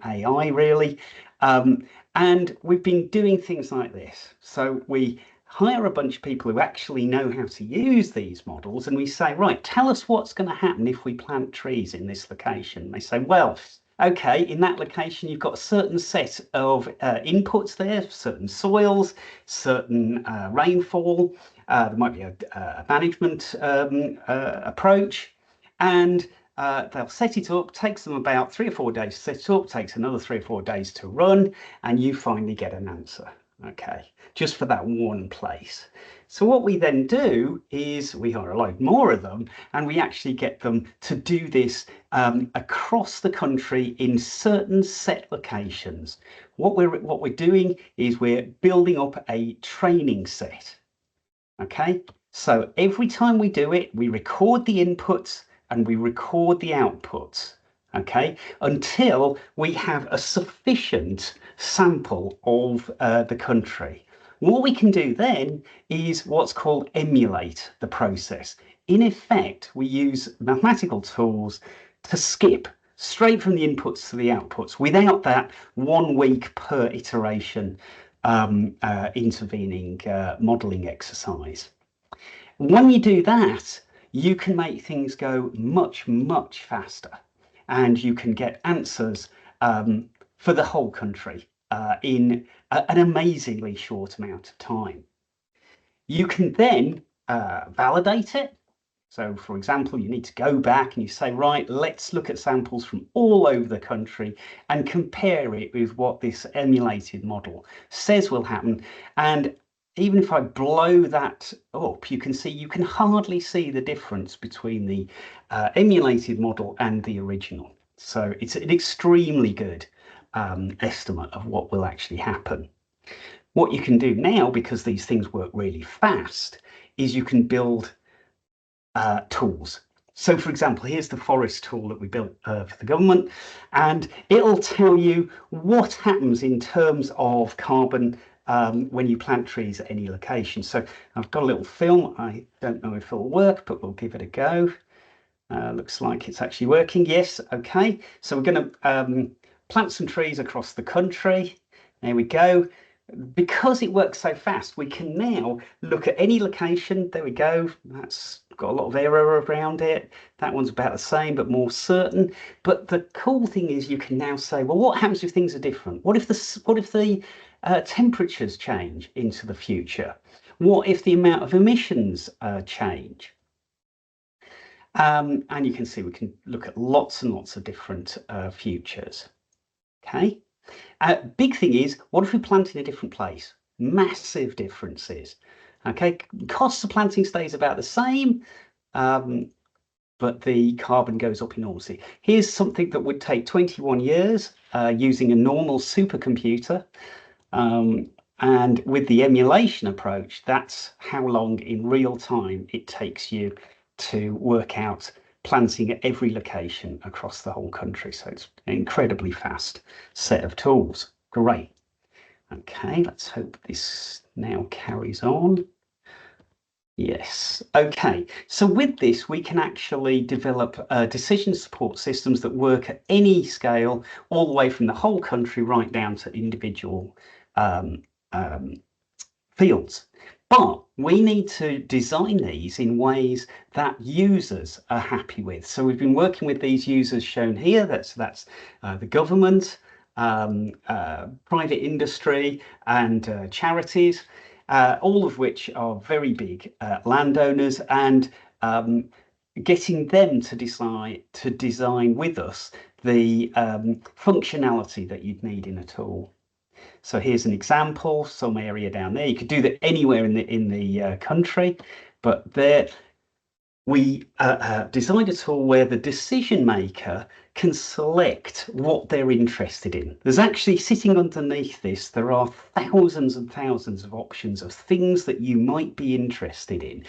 AI, really. And we've been doing things like this. So we hire a bunch of people who actually know how to use these models, and we say, right, tell us what's going to happen if we plant trees in this location. They say, well, okay, in that location, you've got a certain set of inputs there, certain soils, certain rainfall. There might be a management approach, and they'll set it up, takes them about 3 or 4 days to set it up, takes another 3 or 4 days to run, and you finally get an answer, okay, just for that one place. So what we then do is we hire a load more of them, and we actually get them to do this across the country in certain set locations. What we're doing is we're building up a training set, okay? So every time we do it, we record the inputs and we record the outputs, okay, until we have a sufficient sample of the country. What we can do then is what's called emulate the process. In effect, we use mathematical tools to skip straight from the inputs to the outputs without that 1 week per iteration intervening modeling exercise. When you do that, you can make things go much, much faster, and you can get answers for the whole country in an amazingly short amount of time. You can then validate it. So, for example, you need to go back and you say, right, let's look at samples from all over the country and compare it with what this emulated model says will happen. And even if I blow that up, you can hardly see the difference between the emulated model and the original. So it's an extremely good estimate of what will actually happen. What you can do now, because these things work really fast, is you can build tools. So, for example, here's the forest tool that we built for the government, and it'll tell you what happens in terms of carbon when you plant trees at any location. So I've got a little film. I don't know if it'll work, but we'll give it a go. Looks like it's actually working. Yes, okay. So we're going to plant some trees across the country. There we go. Because it works so fast, we can now look at any location. There we go. That's got a lot of error around it. That one's about the same, but more certain. But the cool thing is you can now say, well, what happens if things are different? What if the temperatures change into the future? What if the amount of emissions change? And you can see we can look at lots and lots of different futures. Okay. Big thing is, what if we plant in a different place? Massive differences. Okay, cost of planting stays about the same, but the carbon goes up enormously. Here's something that would take 21 years using a normal supercomputer. And with the emulation approach, that's how long in real time it takes you to work out planting at every location across the whole country. So it's an incredibly fast set of tools. Great. Okay, let's hope this now carries on. Yes. Okay. So with this, we can actually develop decision support systems that work at any scale, all the way from the whole country right down to individual um, um, fields. But we need to design these in ways that users are happy with. So we've been working with these users shown here. That's the government, private industry, and charities, all of which are very big landowners, and getting them to design with us the functionality that you'd need in a tool. So here's an example, some area down there. You could do that anywhere in the country, but there we designed a tool where the decision maker can select what they're interested in. There's actually, sitting underneath this, there are thousands and thousands of options of things that you might be interested in.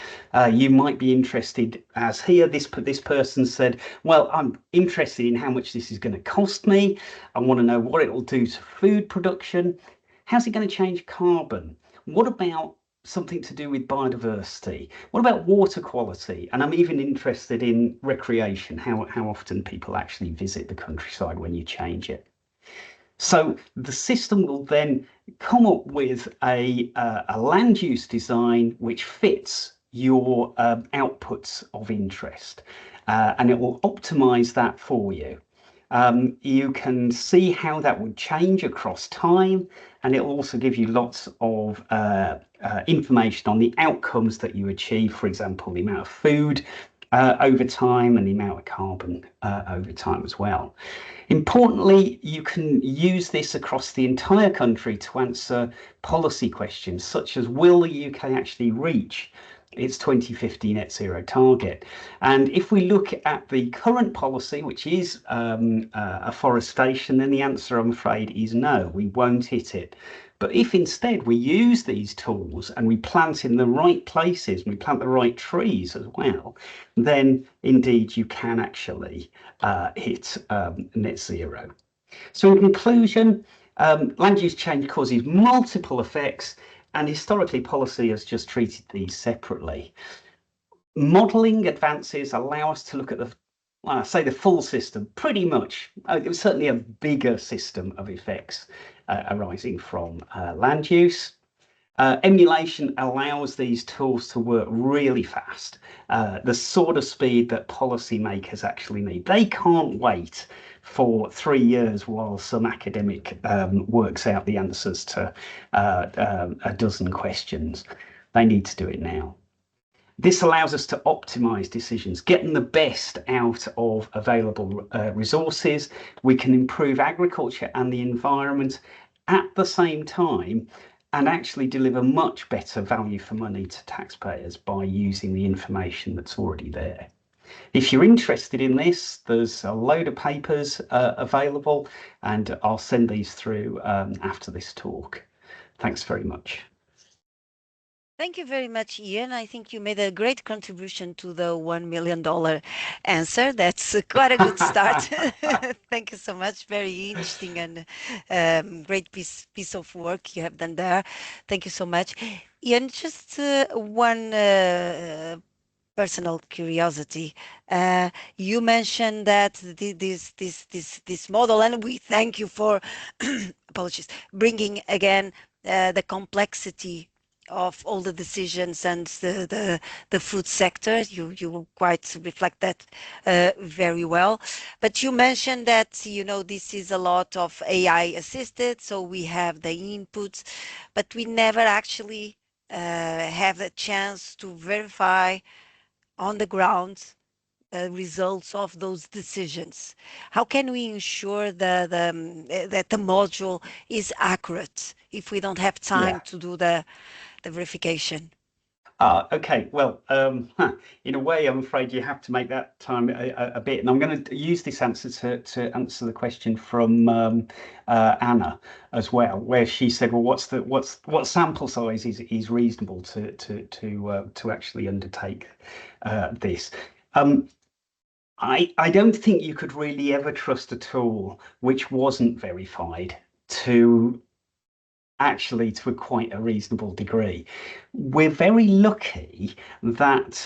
You might be interested, as here, this person said, well, I'm interested in how much this is going to cost me. I want to know what it will do to food production. How's it going to change carbon? What about something to do with biodiversity? What about water quality? And I'm even interested in recreation, how often people actually visit the countryside when you change it. So the system will then come up with a land use design which fits your outputs of interest, and it will optimize that for you. You can see how that would change across time, and it will also give you lots of information on the outcomes that you achieve, for example, the amount of food over time and the amount of carbon over time as well. Importantly, you can use this across the entire country to answer policy questions such as, will the UK actually reach its 2050 net zero target? And if we look at the current policy, which is afforestation, then the answer, I'm afraid, is no, we won't hit it. But if instead we use these tools and we plant in the right places, and we plant the right trees as well, then indeed you can actually hit net zero. So in conclusion, land use change causes multiple effects, and historically policy has just treated these separately. Modelling advances allow us to look at the full system, pretty much. It was certainly a bigger system of effects arising from land use. Emulation allows these tools to work really fast, the sort of speed that policymakers actually need. They can't wait for 3 years while some academic works out the answers to a dozen questions. They need to do it now. This allows us to optimize decisions, getting the best out of available resources. We can improve agriculture and the environment at the same time, and actually deliver much better value for money to taxpayers by using the information that's already there. If you're interested in this, there's a load of papers available, and I'll send these through after this talk. Thanks very much. Thank you very much, Ian. I think you made a great contribution to the $1 million answer. That's quite a good start. Thank you so much. Very interesting and great piece of work you have done there. Thank you so much. Ian, just one personal curiosity. You mentioned that this model, and we thank you for apologies, bringing again the complexity of all the decisions and the food sector. You quite reflect that very well. But you mentioned that this is a lot of AI assisted, so we have the inputs, but we never actually have the chance to verify on the ground results of those decisions. How can we ensure that the module is accurate if we don't have time to do the verification? Okay, well, in a way, I'm afraid you have to make that time a bit, and I'm going to use this answer to answer the question from Anna as well, where she said, "Well, what sample size is reasonable to actually undertake this?" I don't think you could really ever trust a tool which wasn't verified to actually to quite a reasonable degree. We're very lucky that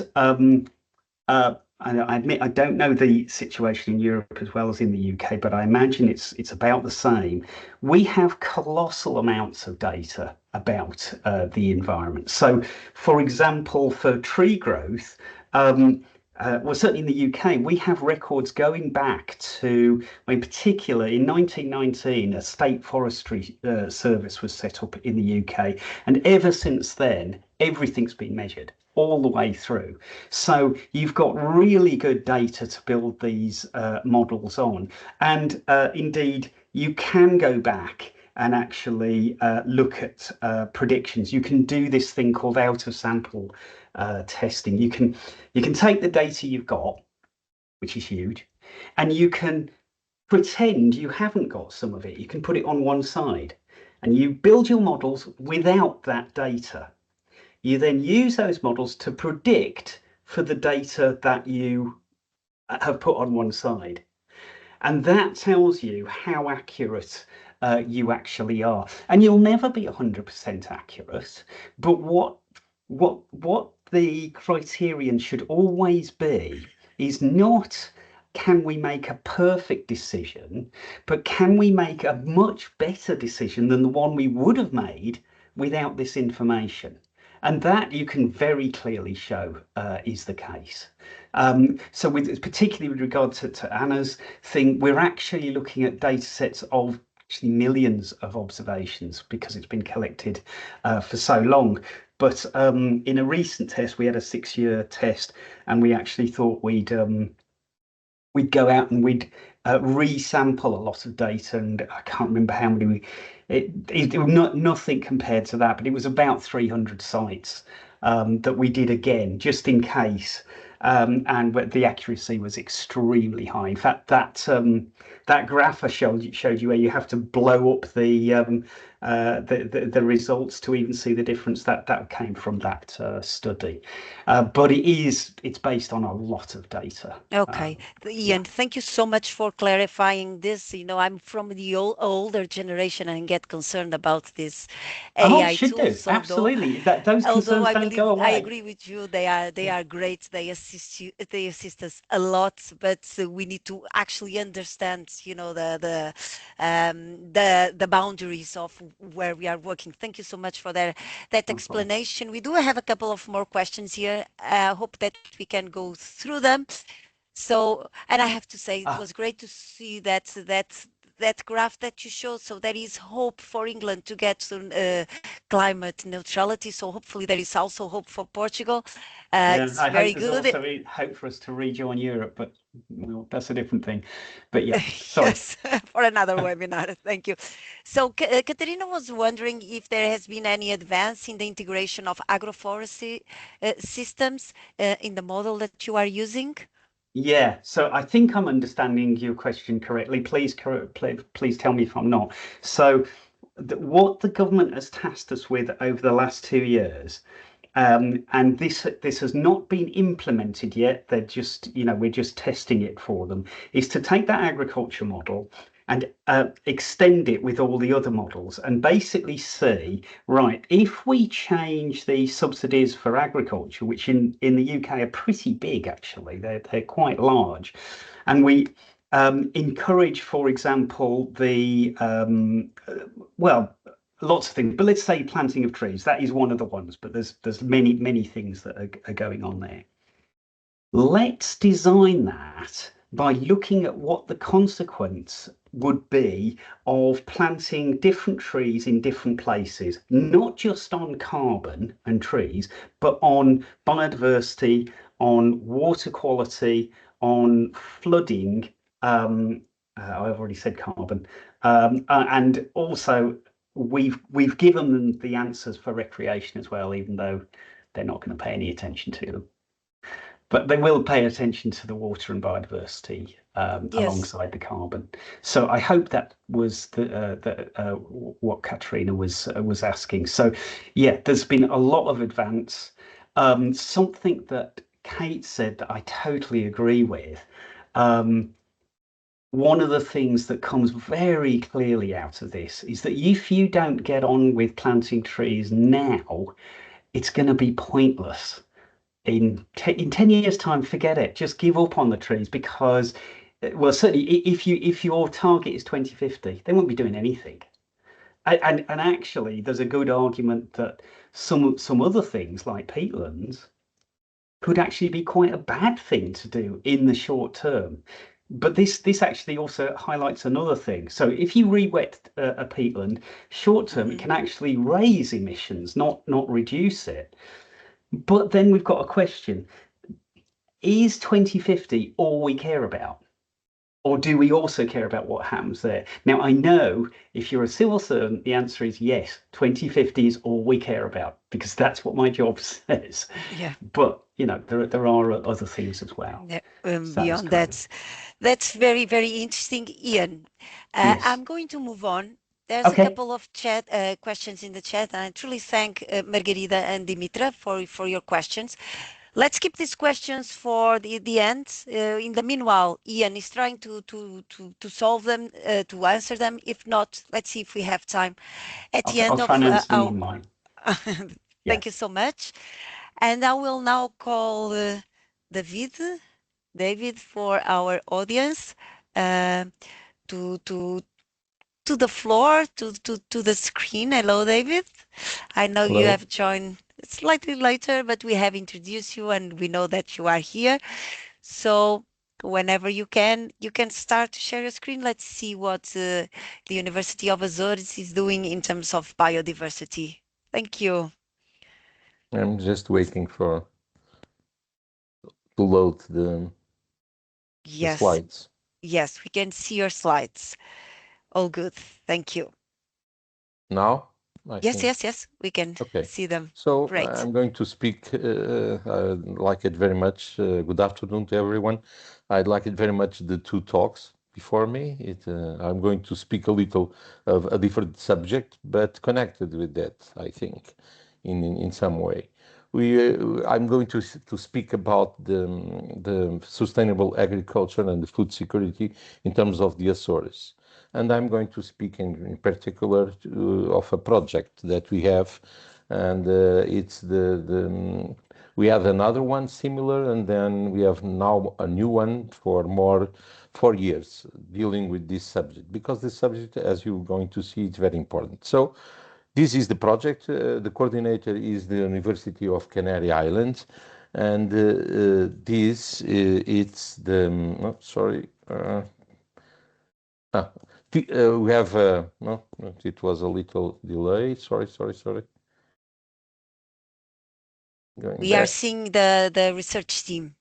I admit I don't know the situation in Europe as well as in the UK, but I imagine it's about the same. We have colossal amounts of data about the environment. So, for example, for tree growth, well, certainly in the UK, we have records going back to, in particular, in 1919, a state forestry service was set up in the UK, and ever since then, everything's been measured all the way through. So you've got really good data to build these models on. And indeed, you can go back and actually look at predictions. You can do this thing called out of sample testing. You can take the data you've got, which is huge, and you can pretend you haven't got some of it. You can put it on one side and you build your models without that data. You then use those models to predict for the data that you have put on one side. And that tells you how accurate you actually are. And you'll never be 100% accurate, but what the criterion should always be is not can we make a perfect decision, but can we make a much better decision than the one we would have made without this information? And that you can very clearly show is the case. So particularly with regard to Anna's thing, we're actually looking at data sets of actually millions of observations because it's been collected for so long. But in a recent test, we had a 6-year test, and we actually thought we'd go out and we'd resample a lot of data, and I can't remember how many it was nothing compared to that, but it was about 300 sites that we did again just in case, and the accuracy was extremely high. In fact, that graph I showed you where you have to blow up the results to even see the difference, that came from that study, but it's based on a lot of data. Okay, Ian, thank you so much for clarifying this. I'm from the older generation and get concerned about this AI Should do. tools, Absolutely. Those although concerns I don't go believe I away. agree with you, they are great. They assist us a lot, but we need to actually understand, the boundaries of where we are working. Thank you so much for that explanation. We do have a couple of more questions here. I hope that we can go through them. So, and I have to say, it was great to see that graph that you showed. So there is hope for England to get to climate neutrality. So hopefully there is also hope for Portugal. It's I very hope there's good. also hope for us to rejoin Europe, but well, that's a different thing. But yeah, sorry. Yes, for another webinar. Thank you. So Katerina was wondering if there has been any advance in the integration of agroforestry systems in the model that you are using. Yeah, so I think I'm understanding your question correctly. Please tell me if I'm not. So what the government has tasked us with over the last 2 years, and this has not been implemented yet. They're just, we're just testing it for them, is to take that agriculture model and extend it with all the other models and basically see, right, if we change the subsidies for agriculture, which in the UK are pretty big, actually, they're quite large, and we encourage, for example, well, lots of things, but let's say planting of trees, that is one of the ones, but there's many things that are going on there. Let's design that by looking at what the consequence would be of planting different trees in different places, not just on carbon and trees, but on biodiversity, on water quality, on flooding. I've already said carbon, and also we've given them the answers for recreation as well, even though they're not going to pay any attention to them. But they will pay attention to the water and biodiversity alongside the carbon. So I hope that was what Katrina was asking. So yeah, there's been a lot of advance. Something that Kate said that I totally agree with. one of the things that comes very clearly out of this is that if you don't get on with planting trees now, it's going to be pointless. In 10 years' time, forget it. Just give up on the trees because, well, certainly if your target is 2050, they won't be doing anything. And actually, there's a good argument that some other things like peatlands could actually be quite a bad thing to do in the short term. But this actually also highlights another thing. So if you re-wet a peatland, short term, it can actually raise emissions, not reduce it. But then we've got a question. Is 2050 all we care about? Or do we also care about what happens there? Now, I know if you're a civil servant, the answer is yes, 2050 is all we care about because that's what my job says. Yeah. But, there are other things as well. So Beyond that, that's very, very interesting, Ian. yes. I'm going to move on. There's a Okay. couple of questions in the chat, and I truly thank Margarida and Dimitra for your questions. Let's keep these questions for the end. In the meanwhile, Ian is trying to solve them, to answer them. If not, let's see if we have time at the end I'll try of and answer them our. on mine. Thank you so much. And I will now call David, for our audience, to the floor, to the screen. Hello, David. I know you Hello. have joined slightly later, but we have introduced you and we know that you are here. So whenever you can start to share your screen. Let's see what the University of Azores is doing in terms of biodiversity. Thank you. I'm just waiting to load the Yes, slides. yes, we can see your slides. All good. Thank you. Now, I Yes, think. yes, we can Okay. see them. So Great. I'm going to speak. I like it very much. Good afternoon to everyone. I'd like it very much the two talks before me. I'm going to speak a little of a different subject, but connected with that, I think, in some way. I'm going to speak about the sustainable agriculture and the food security in terms of the Azores. And I'm going to speak in particular of a project that we have, and it's we have another one similar, and then we have now a new one for 4 years dealing with this subject, because this subject, as you're going to see, it's very important. So this is the project. The coordinator is the University of Canary Islands, and it's the we have no, it was a little delay. Sorry. We are seeing the research team.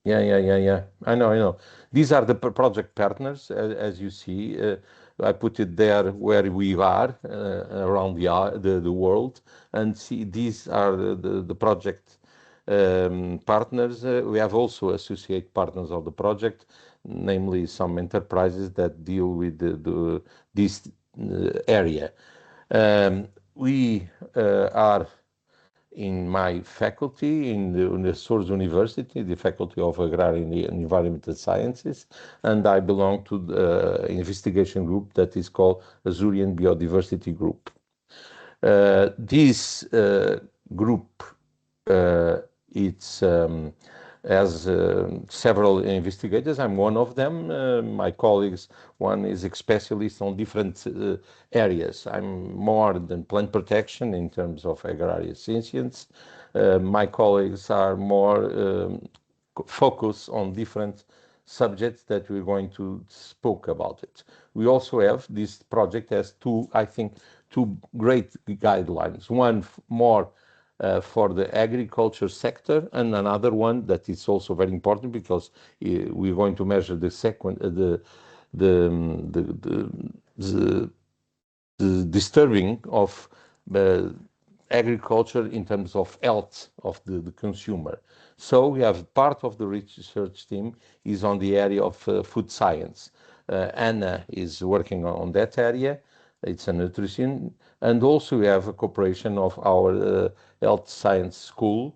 Yeah. I know. These are the project partners, as you see. I put it there where we are around the world, and see these are the project partners. We have also associate partners of the project, namely some enterprises that deal with this area. We are in my faculty in the Azores University, the Faculty of Agrarian and Environmental Sciences, and I belong to the investigation group that is called Azorian Biodiversity Group. This group has several investigators. I'm one of them. My colleagues, one is a specialist on different areas. I'm more than plant protection in terms of agrarian science. My colleagues are more focused on different subjects that we're going to speak about it. We also have, this project has two great guidelines. One more for the agriculture sector, and another one that is also very important because we're going to measure the disturbing of agriculture in terms of health of the consumer. So we have part of the research team is on the area of food science. Anna is working on that area. It's a nutrition, and also we have a cooperation of our health science school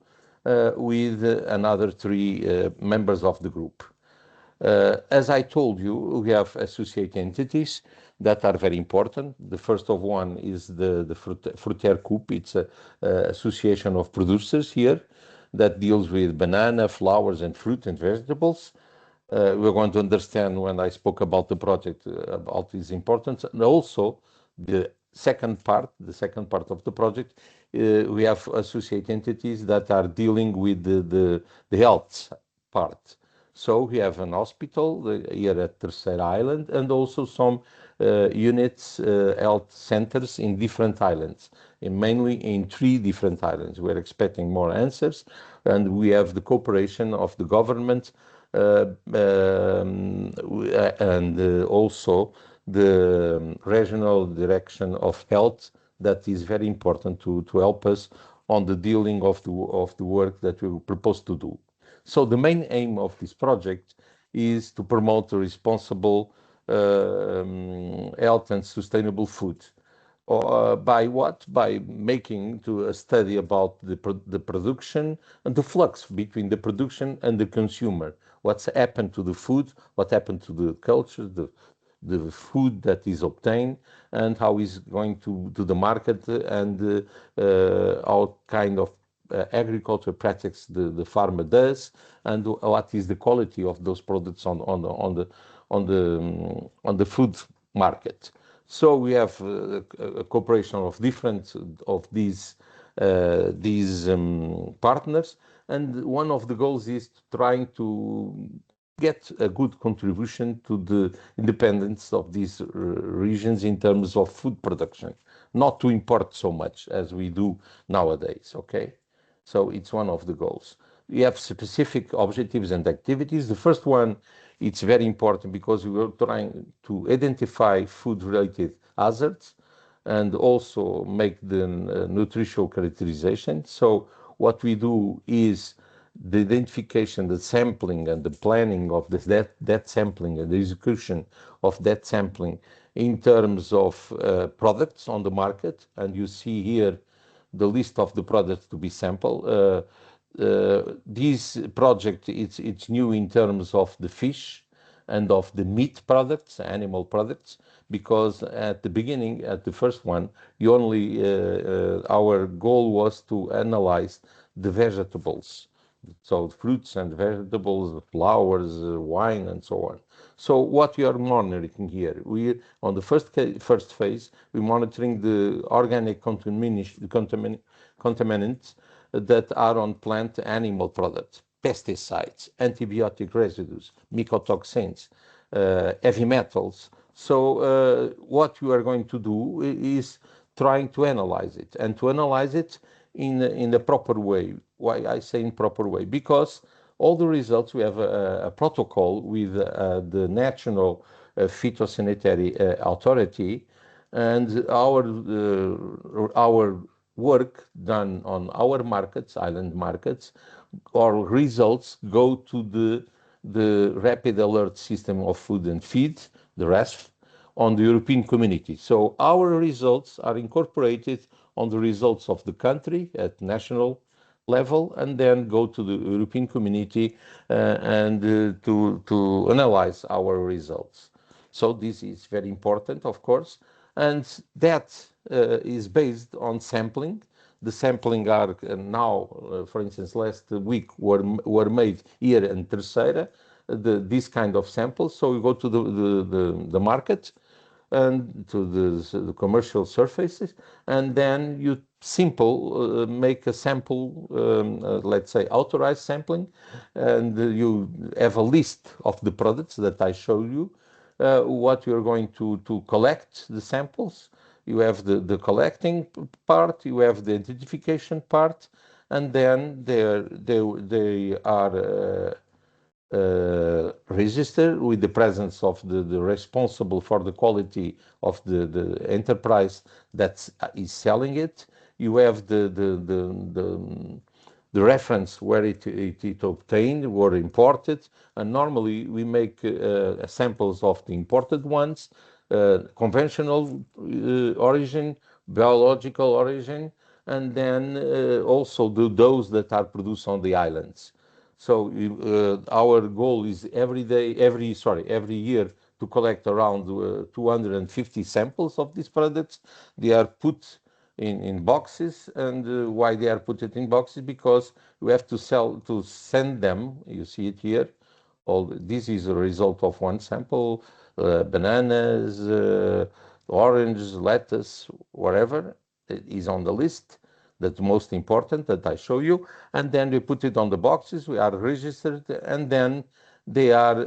with another 3 members of the group. As I told you, we have associate entities that are very important. The first of one is the Fruiter Coop. It's a association of producers here that deals with banana, flowers, and fruit and vegetables. We're going to understand when I spoke about the project about its importance, and also the second part of the project. We have associate entities that are dealing with the health part. So we have an hospital here at Terceira Island, and also some units, health centers in different islands, and mainly in 3 different islands. We're expecting more answers, and we have the cooperation of the government and also the regional direction of health that is very important to help us on the dealing of the work that we propose to do. So the main aim of this project is to promote a responsible health and sustainable food. By what? By making a study about the production and the flux between the production and the consumer. What's happened to the food, what happened to the culture, the food that is obtained, and how is going to the market, and how kind of agriculture practice the farmer does, and what is the quality of those products on the food market. So we have a cooperation of different of these partners, and one of the goals is trying to get a good contribution to the independence of these regions in terms of food production, not to import so much as we do nowadays. Okay, so it's one of the goals. We have specific objectives and activities. The first one, it's very important because we were trying to identify food-related hazards and also make the nutritional characterization. So what we do is the identification, the sampling, and the planning of that sampling and the execution of that sampling in terms of products on the market. And you see here the list of the products to be sampled. This project, it's new in terms of the fish and of the meat products, animal products, because at the beginning, at the first one, our goal was to analyze the vegetables, so fruits and vegetables, flowers, wine, and so on. So what we are monitoring here, we on the first phase, we're monitoring the organic contaminants that are on plant animal products, pesticides, antibiotic residues, mycotoxins, heavy metals. So what you are going to do is trying to analyze it, and to analyze it in the proper way. Why I say in proper way? Because all the results, we have a protocol with the National Phytosanitary Authority, and our work done on our markets, island markets, our results go to the Rapid Alert System of Food and Feed, the RASF, on the European Community. So our results are incorporated on the results of the country at national level, and then go to the European Community and to analyze our results. So this is very important, of course, and that is based on sampling. The sampling are now, for instance, last week were made here in Terceira, this kind of samples. So we go to the market and to the commercial surfaces, and then you make a sample, let's say authorized sampling, and you have a list of the products that I show you, what you're going to collect the samples. You have the collecting part, you have the identification part, and then they are registered with the presence of the responsible for the quality of the enterprise that is selling it. You have the reference where it obtained, were imported, and normally we make samples of the imported ones, conventional origin, biological origin, and then also those that are produced on the islands. So our goal is every year to collect around 250 samples of these products. They are put in boxes, and why they are put it in boxes, because we have to send them. You see it here. All this is a result of one sample: bananas, oranges, lettuce, whatever is on the list. That's most important that I show you. And then we put it on the boxes. We are registered, and then they are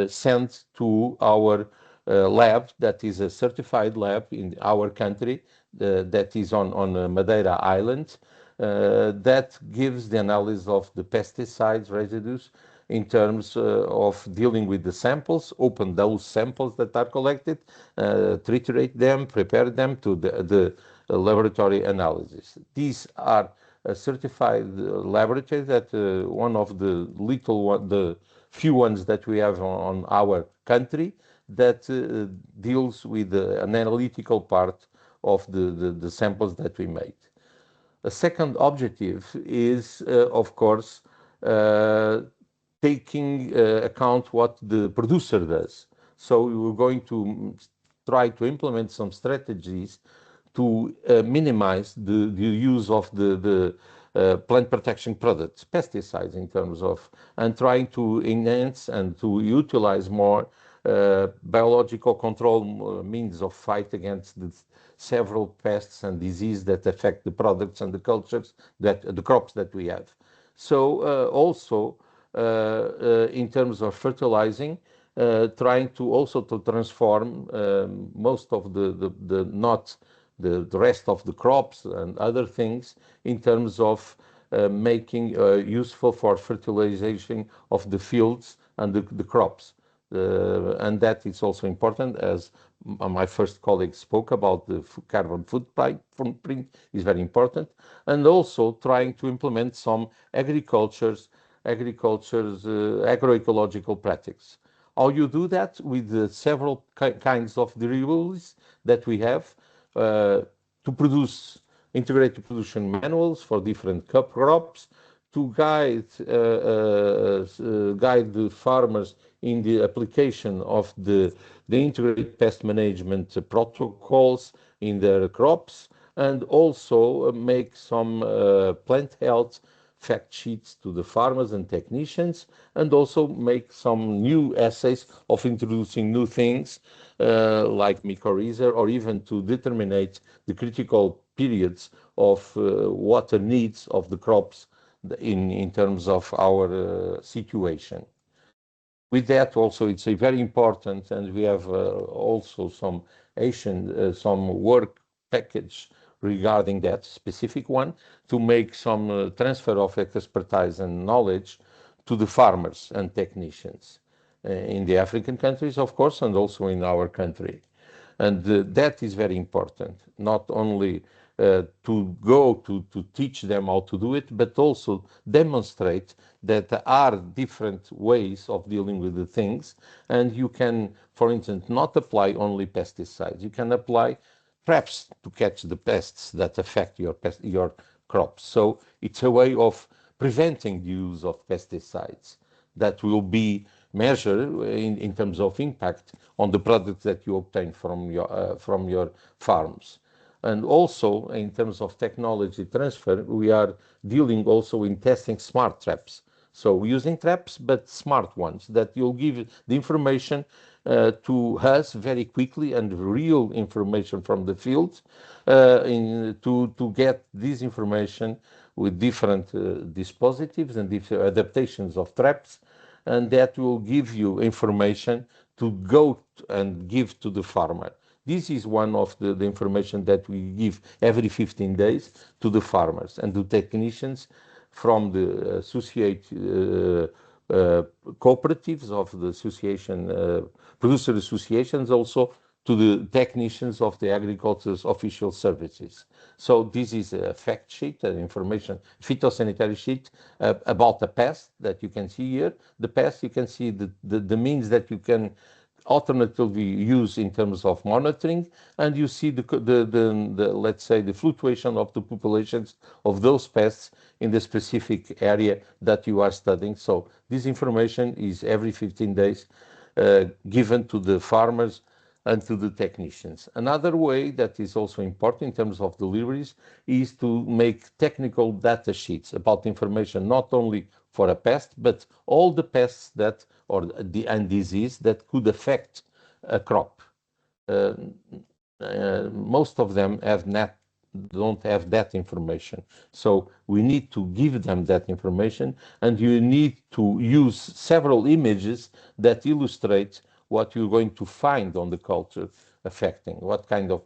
sent to our lab, that is a certified lab in our country, that is on Madeira Island, that gives the analysis of the pesticides residues in terms of dealing with the samples, open those samples that are collected, triturate them, prepare them to the laboratory analysis. These are a certified laboratory that one of the few ones that we have on our country that deals with an analytical part of the samples that we made. A second objective is, of course, taking account what the producer does. So we were going to try to implement some strategies to minimize the use of the plant protection products, pesticides in terms of, and trying to enhance and to utilize more biological control means of fight against the several pests and diseases that affect the products and the cultures, that the crops that we have. So also in terms of fertilizing, trying to also to transform most of the not the rest of the crops and other things in terms of making useful for fertilization of the fields and the crops. And that is also important, as my first colleague spoke about. The carbon footprint is very important, and also trying to implement some agroecological practices. How you do that with the several kinds of derivatives that we have to produce integrated production manuals for different crops, to guide the farmers in the application of the integrated pest management protocols in their crops, and also make some plant health fact sheets to the farmers and technicians, and also make some new essays of introducing new things like mycorrhiza, or even to determine the critical periods of water needs of the crops in terms of our situation. With that also, it's a very important, and we have also some some work package regarding that specific one, to make some transfer of expertise and knowledge to the farmers and technicians in the African countries, of course, and also in our country. And that is very important, not only to go to teach them how to do it, but also demonstrate that there are different ways of dealing with the things. And you can, for instance, not apply only pesticides. You can apply traps to catch the pests that affect your crops. So it's a way of preventing the use of pesticides that will be measured in terms of impact on the products that you obtain from your farms. And also in terms of technology transfer, we are dealing also in testing smart traps. So using traps, but smart ones that you'll give the information to us very quickly, and real information from the field, to get this information with different dispositives and different adaptations of traps, and that will give you information to go and give to the farmer. This is one of the information that we give every 15 days to the farmers and the technicians from the associate cooperatives of the association, producer associations, also to the technicians of the agriculture's official services. So this is a fact sheet, an information phytosanitary sheet about the pest that you can see here. The pest, you can see the means that you can alternatively use in terms of monitoring, and you see the let's say the fluctuation of the populations of those pests in the specific area that you are studying. So this information is every 15 days given to the farmers and to the technicians. Another way that is also important in terms of deliveries is to make technical data sheets about information not only for a pest, but all the pests that and disease that could affect a crop. Most of them don't have that information. So we need to give them that information, and you need to use several images that illustrate what you're going to find on the culture affecting, what kind of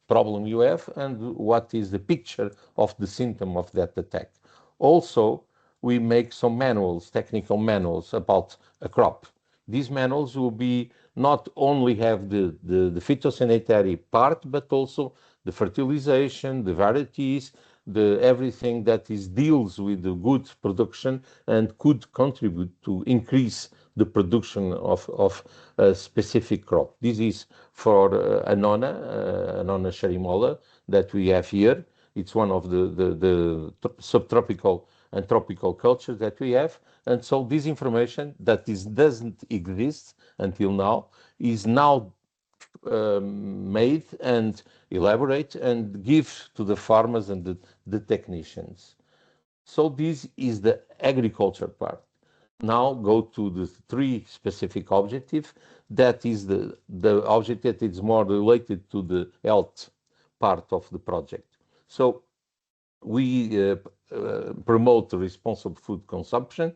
problem you have, and what is the picture of the symptom of that attack. Also, we make some manuals, technical manuals about a crop. These manuals will be not only have the phytosanitary part, but also the fertilization, the varieties, everything that deals with the good production and could contribute to increase the production of a specific crop. This is for Annona cherimola that we have here. It's one of the subtropical and tropical cultures that we have. And so this information that doesn't exist until now is now made and elaborate and give to the farmers and the technicians. So this is the agriculture part. Now go to the three specific objectives. That is the objective that is more related to the health part of the project. So we promote responsible food consumption,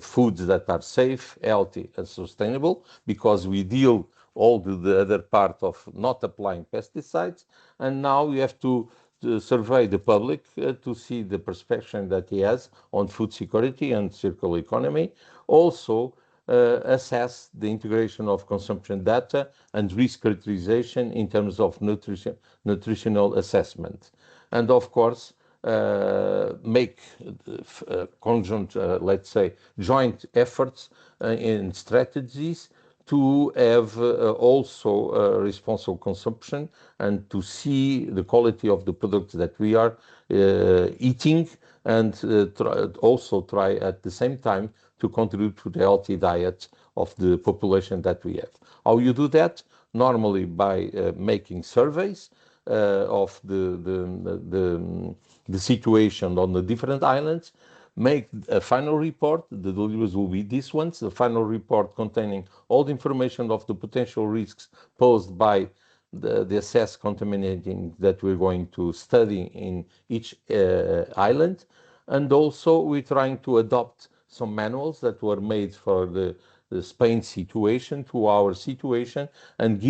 foods that are safe, healthy, and sustainable, because we deal all the other part of not applying pesticides. And now we have to survey the public to see the perception that he has on food security and circular economy. Also, assess the integration of consumption data and risk characterization in terms of nutritional assessment. And of course, make conjunct, let's say, joint efforts in strategies to have also responsible consumption and to see the quality of the products that we are eating, and also try at the same time to contribute to the healthy diet of the population that we have. How you do that? Normally by making surveys of the situation on the different islands, make a final report. The deliveries will be these ones, the final report containing all the information of the potential risks posed by the assessed contaminating that we're going to study in each island. And also we're trying to adopt some manuals that were made for the Spain situation to our situation, and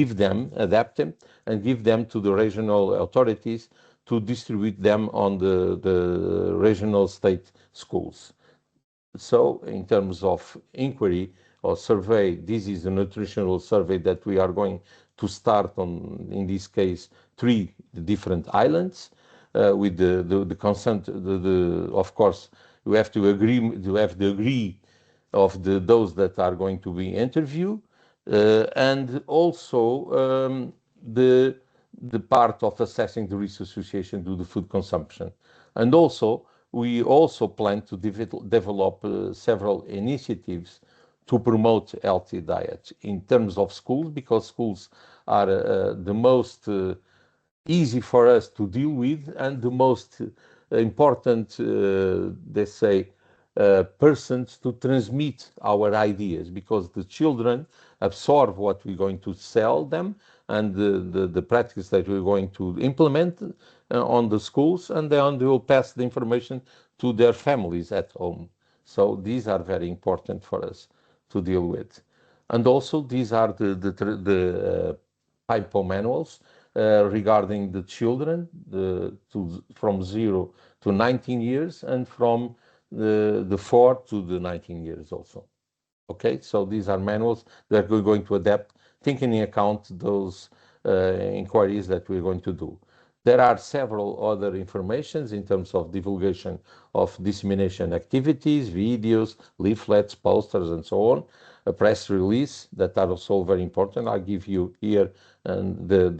adapt them, and give them to the regional authorities to distribute them on the regional state schools. So in terms of inquiry or survey, this is a nutritional survey that we are going to start on, in this case, 3 different islands, with the consent. Of course, we have to agree of those that are going to be interviewed, and also the part of assessing the risk association to the food consumption. And also, we also plan to develop several initiatives to promote healthy diets in terms of schools, because schools are the most easy for us to deal with, and the most important, they say, persons to transmit our ideas, because the children absorb what we're going to sell them and the practice that we're going to implement on the schools, and then they will pass the information to their families at home. So these are very important for us to deal with. And also these are the typo manuals regarding the children from 0 to 19 years, and from the 4 to the 19 years also. Okay, so these are manuals that we're going to adapt, taking into account those inquiries that we're going to do. There are several other informations in terms of divulgation of dissemination activities, videos, leaflets, posters, and so on. a press release that are also very important. I'll give you here and the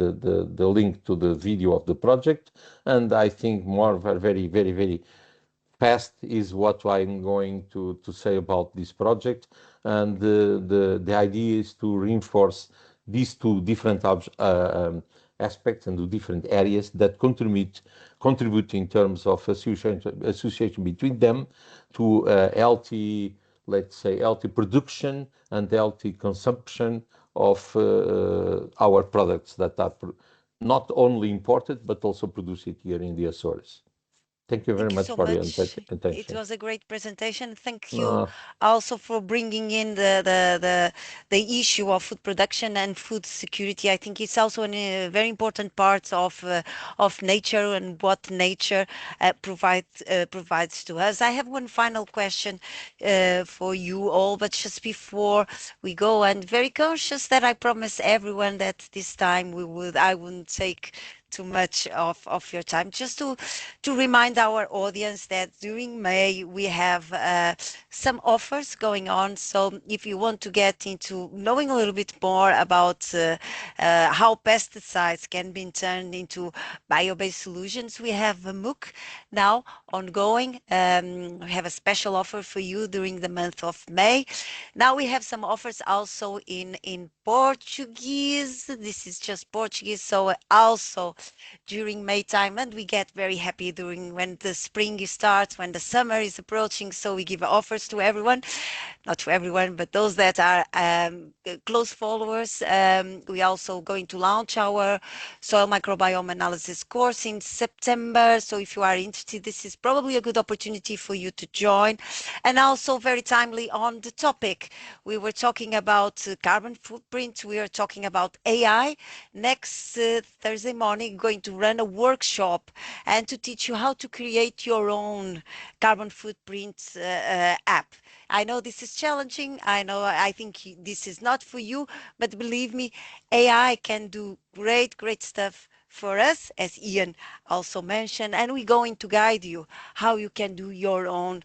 link to the video of the project. And I think more very fast is what I'm going to say about this project. And the idea is to reinforce these two different aspects and the different areas that contribute in terms of association between them to healthy, let's say, healthy production and healthy consumption of our products that are not only imported but also produced here in the Azores. Thank you very Thank you much so for your much. It attention. was a great presentation. Thank you Uh, also for bringing in the issue of food production and food security. I think it's also a very important part of nature and what nature provides to us. I have one final question for you all, but just before we go, and very conscious that I promise everyone that this time I wouldn't take too much of your time, just to remind our audience that during May we have some offers going on. So if you want to get into knowing a little bit more about how pesticides can be turned into bio-based solutions, we have a MOOC now ongoing. We have a special offer for you during the month of May. Now we have some offers also in Portuguese. This is just Portuguese, so also during May time, and we get very happy during when the spring starts, when the summer is approaching. So we give offers to everyone, not to everyone, but those that are close followers. We also going to launch our soil microbiome analysis course in September. So if you are interested, this is probably a good opportunity for you to join. And also very timely on the topic, we were talking about carbon footprint. We are talking about AI. Next Thursday morning, going to run a workshop and to teach you how to create your own carbon footprint app. I know this is challenging. I think this is not for you, but believe me, AI can do great stuff for us, as Ian also mentioned, and we're going to guide you how you can do your own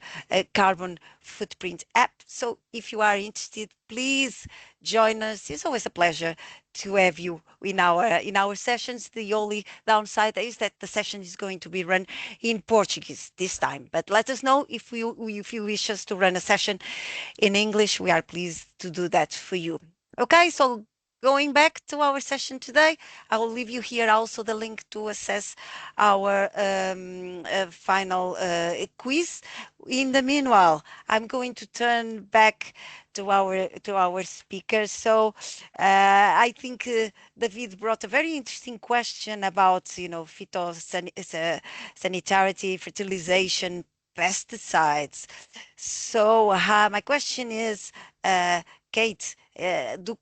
carbon footprint app. So if you are interested, please join us. It's always a pleasure to have you in our sessions. The only downside is that the session is going to be run in Portuguese this time. But let us know if you wish us to run a session in English. We are pleased to do that for you. Okay, so going back to our session today, I will leave you here also the link to access our final quiz. In the meanwhile, I'm going to turn back to our speakers. So I think David brought a very interesting question about phytosanitary, fertilization, pesticides. So my question is, Kate, do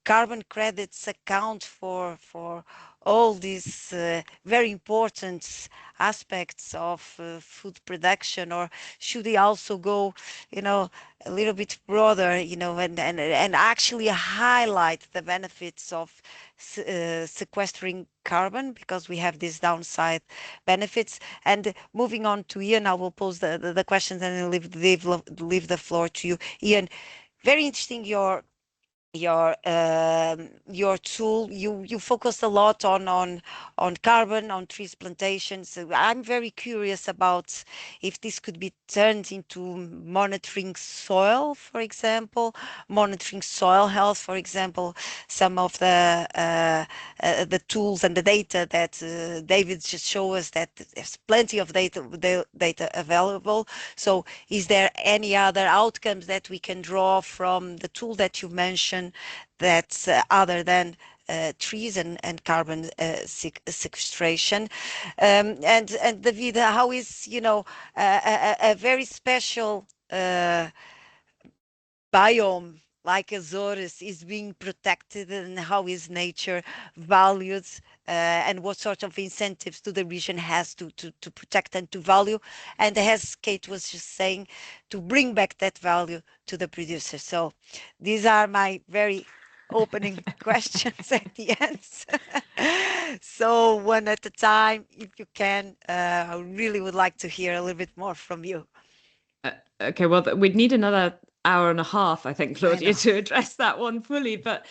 carbon credits account for all these very important aspects of food production, or should we also go, a little bit broader, and actually highlight the benefits of sequestering carbon, because we have these downside benefits? And moving on to Ian, I will pose the questions and then leave the floor to you, Ian. Very interesting your tool. You focused a lot on carbon, on trees plantations. So I'm very curious about if this could be turned into monitoring soil, for example, monitoring soil health, for example. Some of the tools and the data that David just showed us, that there's plenty of data available. So is there any other outcomes that we can draw from the tool that you mentioned, that's other than trees and carbon sequestration? And David, how is a very special biome like Azores is being protected, and how is nature valued, and what sort of incentives do the region has to protect and to value, and as Kate was just saying, to bring back that value to the producer? So these are my very opening questions at the end. So one at a time, if you can. I really would like to hear a little bit more from you. Okay, well, we'd need another hour and a half, I think, I Claudia, know. to address that one fully. But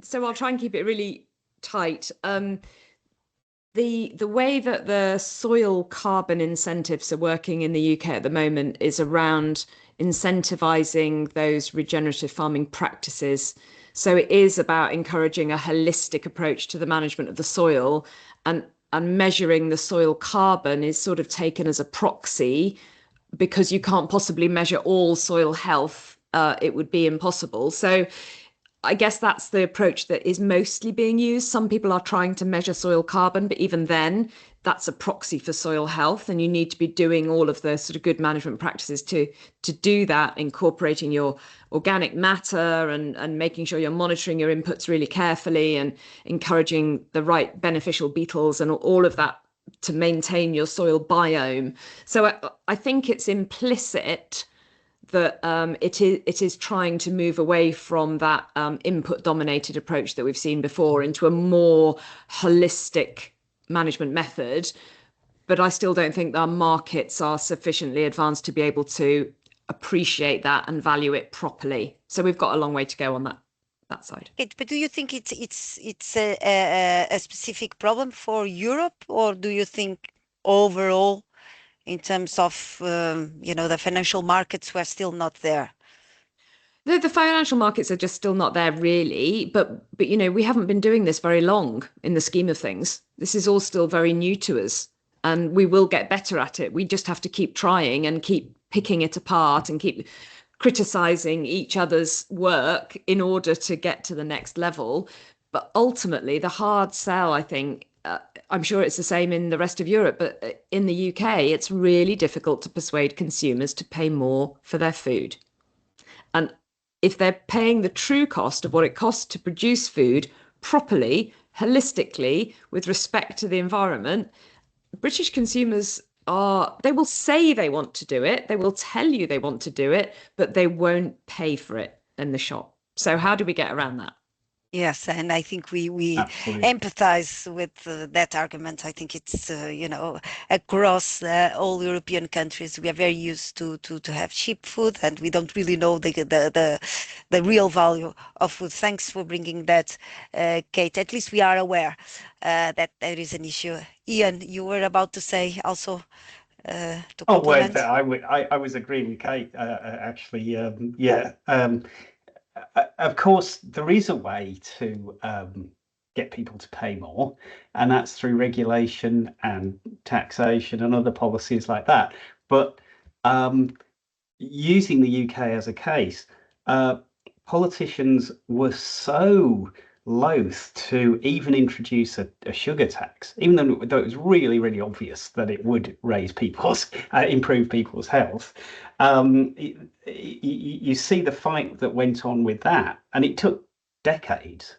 so I'll try and keep it really tight. The way that the soil carbon incentives are working in the UK at the moment is around incentivizing those regenerative farming practices. So it is about encouraging a holistic approach to the management of the soil, and measuring the soil carbon is sort of taken as a proxy because you can't possibly measure all soil health. It would be impossible. So I guess that's the approach that is mostly being used. Some people are trying to measure soil carbon, but even then, that's a proxy for soil health, and you need to be doing all of the sort of good management practices to do that, incorporating your organic matter and making sure you're monitoring your inputs really carefully and encouraging the right beneficial beetles and all of that to maintain your soil biome. So I think it's implicit that it is trying to move away from that input dominated approach that we've seen before into a more holistic management method. But I still don't think our markets are sufficiently advanced to be able to appreciate that and value it properly. So we've got a long way to go on that side. But do you think it's a specific problem for Europe, or do you think overall, in terms of the financial markets, we're still not there? The financial markets are just still not there really, but we haven't been doing this very long in the scheme of things. This is all still very new to us, and we will get better at it. We just have to keep trying and keep picking it apart and keep criticizing each other's work in order to get to the next level. But ultimately, the hard sell, I think, I'm sure it's the same in the rest of Europe, but in the UK, it's really difficult to persuade consumers to pay more for their food. And if they're paying the true cost of what it costs to produce food properly, holistically, with respect to the environment, British consumers they will say they want to do it, they will tell you they want to do it, but they won't pay for it in the shop. So how do we get around that? Yes, and I think we Absolutely. empathize with that argument. I think it's across all European countries we are very used to have cheap food, and we don't really know the real value of food. Thanks for bringing that, Kate. At least we are aware that there is an issue. Ian, you were about to say also to Oh, well, complement. I was agreeing with Kate, actually. Yeah. Of course, there is a way to get people to pay more, and that's through regulation and taxation and other policies like that. But using the UK as a case, politicians were so loath to even introduce a sugar tax, even though it was really, really obvious that it would raise improve people's health. You see the fight that went on with that, and it took decades.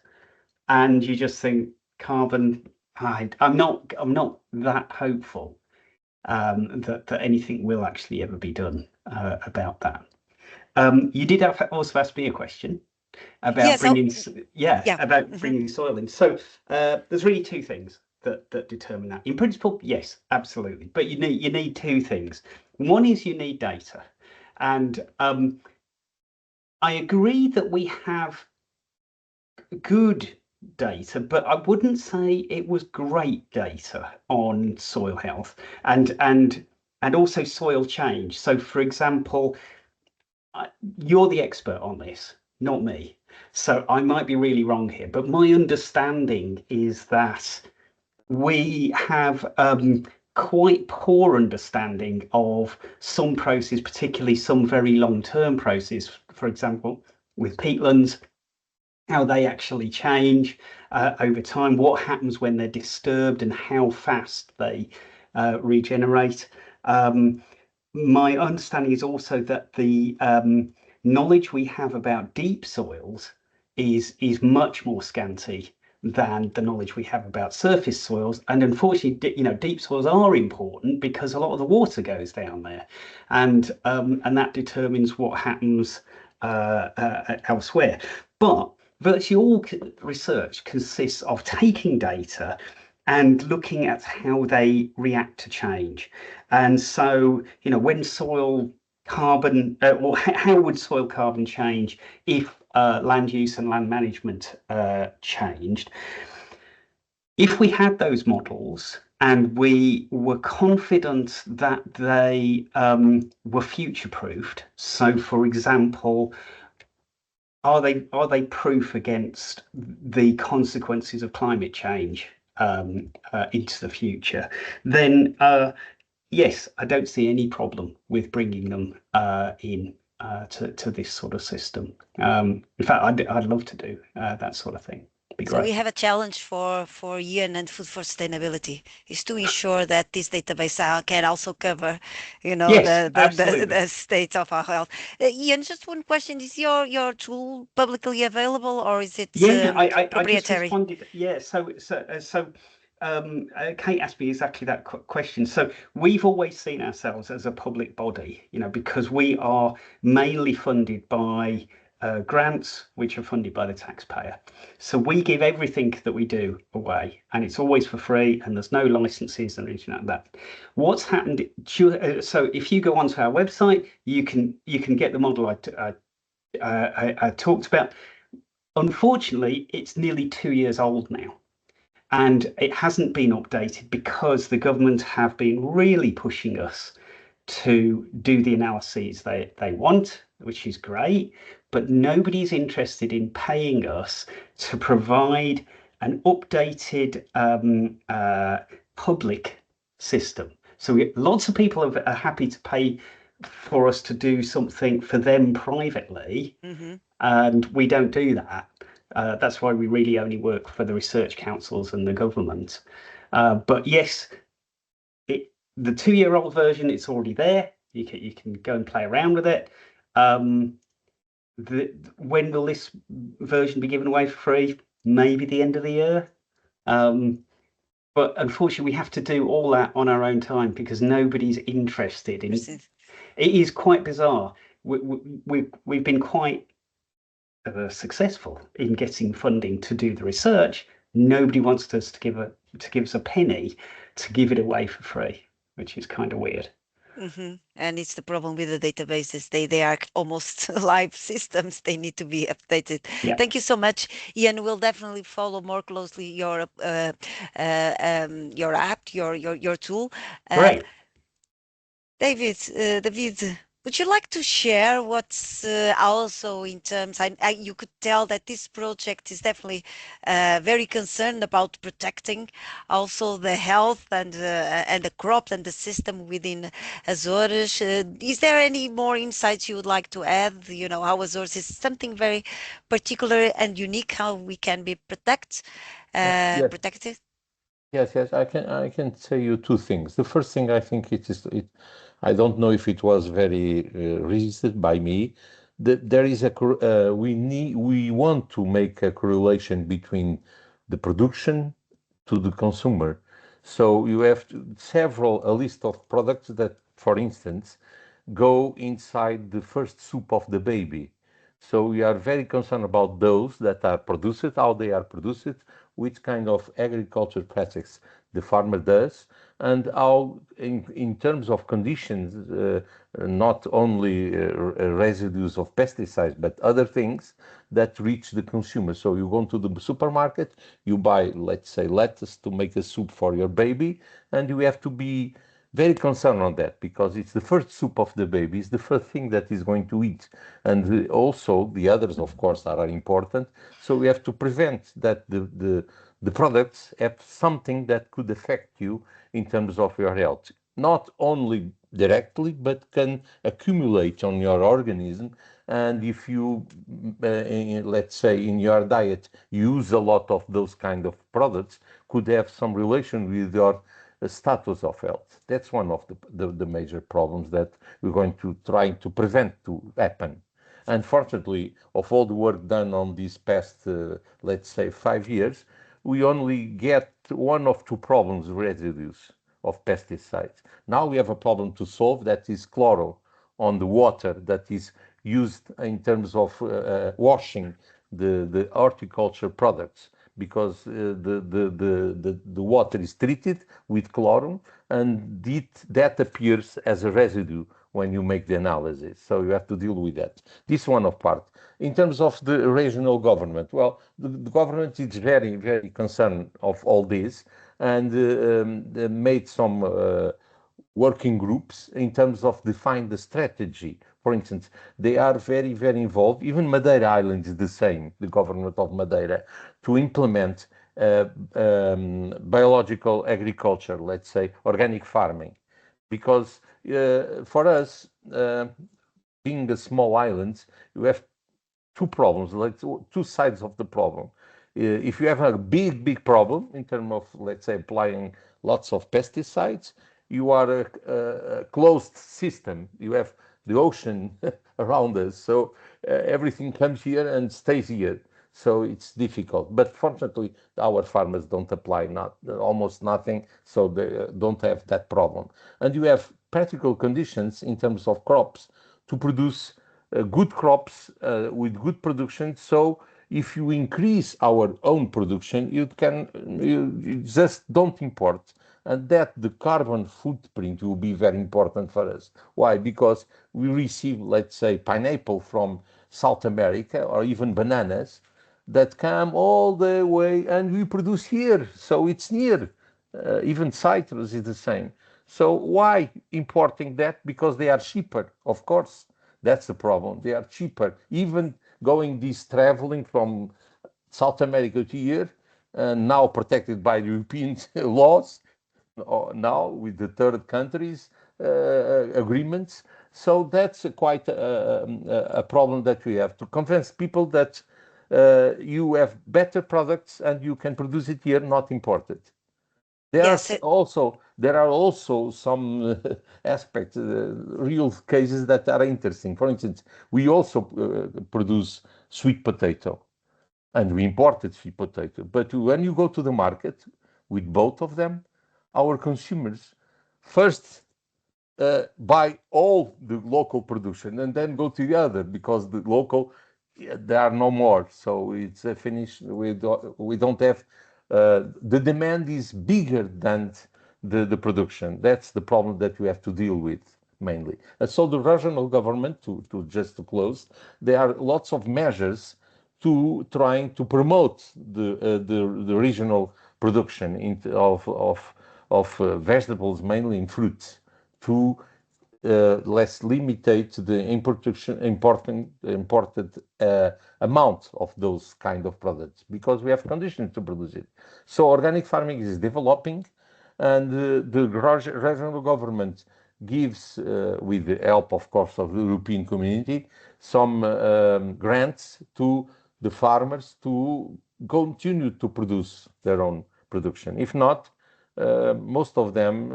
And you just think carbon. I'm not that hopeful that anything will actually ever be done about that. You did also ask me a question about Yes, bringing yeah. bringing soil in. So there's really two things that determine that. In principle, yes, absolutely, but you need two things. One is you need data, and I agree that we have good data, but I wouldn't say it was great data on soil health and also soil change. So, for example, you're the expert on this, not me. So I might be really wrong here, but my understanding is that we have quite poor understanding of some processes, particularly some very long-term processes, for example, with peatlands, how they actually change over time, what happens when they're disturbed and how fast they regenerate. My understanding is also that the knowledge we have about deep soils is much more scanty than the knowledge we have about surface soils. And unfortunately, deep soils are important because a lot of the water goes down there, and that determines what happens elsewhere. But virtually all research consists of taking data and looking at how they react to change. And so, when soil carbon, or how would soil carbon change if land use and land management changed. If we had those models and we were confident that they were future-proofed, so for example, are they proof against the consequences of climate change into the future, then yes, I don't see any problem with bringing them in to this sort of system. In fact, I'd love to do that sort of thing. Be So we great. have a challenge for Ian and Food for Sustainability is to ensure that this database can also cover, Yes, absolutely. the state of our health. Ian, just one question: is your tool publicly available or is it Yeah, I just proprietary? responded. Yeah, Kate asked me exactly that question. So we've always seen ourselves as a public body, because we are mainly funded by grants, which are funded by the taxpayer. So we give everything that we do away, and it's always for free, and there's no licenses and anything like that. What's happened? So if you go onto our website, you can get the model I talked about. Unfortunately, it's nearly 2 years old now, and it hasn't been updated because the government have been really pushing us to do the analyses they want, which is great, but nobody's interested in paying us to provide an updated public system. So lots of people are happy to pay for us to do something for them privately, and we don't do that. That's why we really only work for the research councils and the government. But yes, the 2-year-old version, it's already there. You can go and play around with it. When will this version be given away for free? Maybe the end of the year. But unfortunately, we have to do all that on our own time because nobody's interested in. It is quite bizarre. We've been quite successful in getting funding to do the research. Nobody wants us to give us a penny to give it away for free, which is kind of weird. And it's the problem with the databases. They are almost live systems. They need to be updated. Yeah. Thank you so much, Ian. We'll definitely follow more closely your app, your tool. Great. David, would you like to share what's also in terms? You could tell that this project is definitely very concerned about protecting also the health and the crop and the system within Azores. Is there any more insights you would like to add? How Azores is something very particular and unique. How we can be protected. Yes, I can tell you two things. The first thing I think I don't know if it was very registered by me. There is we want to make a correlation between the production to the consumer. So you have a list of products that, for instance, go inside the first soup of the baby. So we are very concerned about those that are produced, how they are produced, which kind of agriculture practice the farmer does, and how in terms of conditions, not only residues of pesticides, but other things that reach the consumer. So you go to the supermarket, you buy, let's say, lettuce to make a soup for your baby, and you have to be very concerned on that because it's the first soup of the baby, it's the first thing that is going to eat. And also the others, of course, are important. So we have to prevent that the products have something that could affect you in terms of your health, not only directly, but can accumulate on your organism. And if you, let's say, in your diet, use a lot of those kind of products, could have some relation with your status of health. That's one of the major problems that we're going to try to prevent to happen. Unfortunately, of all the work done on these past, let's say, 5 years, we only get one of two problems, residues of pesticides. Now we have a problem to solve, that is chloro on the water that is used in terms of washing the horticulture products, because the water is treated with chlorine, and that appears as a residue when you make the analysis. So you have to deal with that. This one of part. In terms of the regional government, well, the government is very, very concerned of all this, and they made some working groups in terms of define the strategy. For instance, they are very, very involved. Even Madeira Island is the same, the government of Madeira, to implement biological agriculture, let's say, organic farming. Because for us, being a small island, you have two problems, like two sides of the problem. If you have a big, big problem in terms of, let's say, applying lots of pesticides, you are a closed system. You have the ocean around us, so everything comes here and stays here. So it's difficult. But fortunately, our farmers don't apply almost nothing, so they don't have that problem. And you have practical conditions in terms of crops to produce good crops with good production. So if you increase our own production, you just don't import, and that the carbon footprint will be very important for us. Why? Because we receive, let's say, pineapple from South America, or even bananas that come all the way, and we produce here, so it's near. Even citrus is the same. So why importing that? Because they are cheaper, of course. That's the problem. They are cheaper. Even going this traveling from South America to here, now protected by European laws, now with the third countries agreements. So that's quite a problem that we have to convince people that you have better products and you can produce it here, not imported. Yes, There are also some aspects, real cases that are interesting. For instance, we also produce sweet potato, and we imported sweet potato. But when you go to the market with both of them, our consumers first buy all the local production and then go to the other, because the local, there are no more. So it's a finish. We don't have the demand is bigger than the production. That's the problem that we have to deal with mainly. And so the regional government, to close, there are lots of measures to trying to promote the regional production of vegetables, mainly in fruits, to less limitate the imported amount of those kind of products, because we have conditions to produce it. So organic farming is developing, and the regional government gives, with the help, of course, of the European community, some grants to the farmers to continue to produce their own production. If not, most of them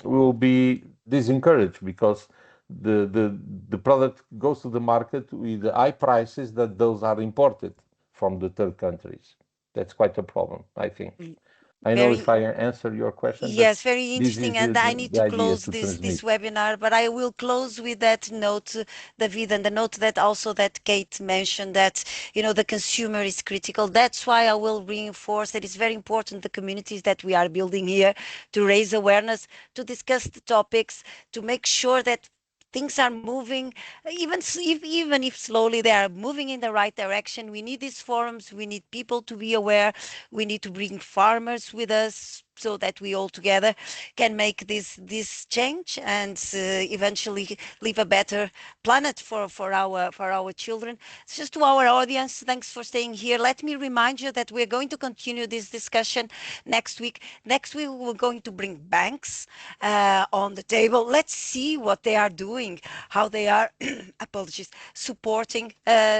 will be disencouraged, because the product goes to the market with high prices that those are imported from the third countries. That's quite a problem, I think. I know if very I answer your question, but Yes, very this is interesting. And I need the to idea close to this transmit. webinar, but I will close with that note, David, and the note that also that Kate mentioned, that the consumer is critical. That's why I will reinforce that it's very important the communities that we are building here to raise awareness, to discuss the topics, to make sure that things are moving, even if slowly, they are moving in the right direction. We need these forums. We need people to be aware. We need to bring farmers with us, so that we all together can make this change, and eventually leave a better planet for our children. It's just to our audience, thanks for staying here. Let me remind you that we're going to continue this discussion next week. Next week we're going to bring banks on the table. Let's see what they are doing, how they are apologies, supporting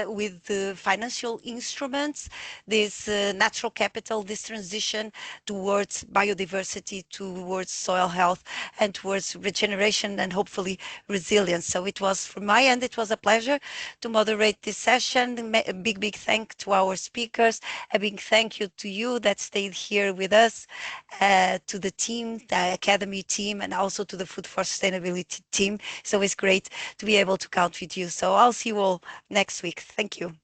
with the financial instruments, this natural capital, this transition towards biodiversity, towards soil health, and towards regeneration, and hopefully resilience. So it was, from my end, it was a pleasure to moderate this session. A big thank to our speakers. A big thank you to you that stayed here with us, to the team, the Academy team, and also to the Food for Sustainability team. It's always great to be able to count with you. So I'll see you all next week. Thank you.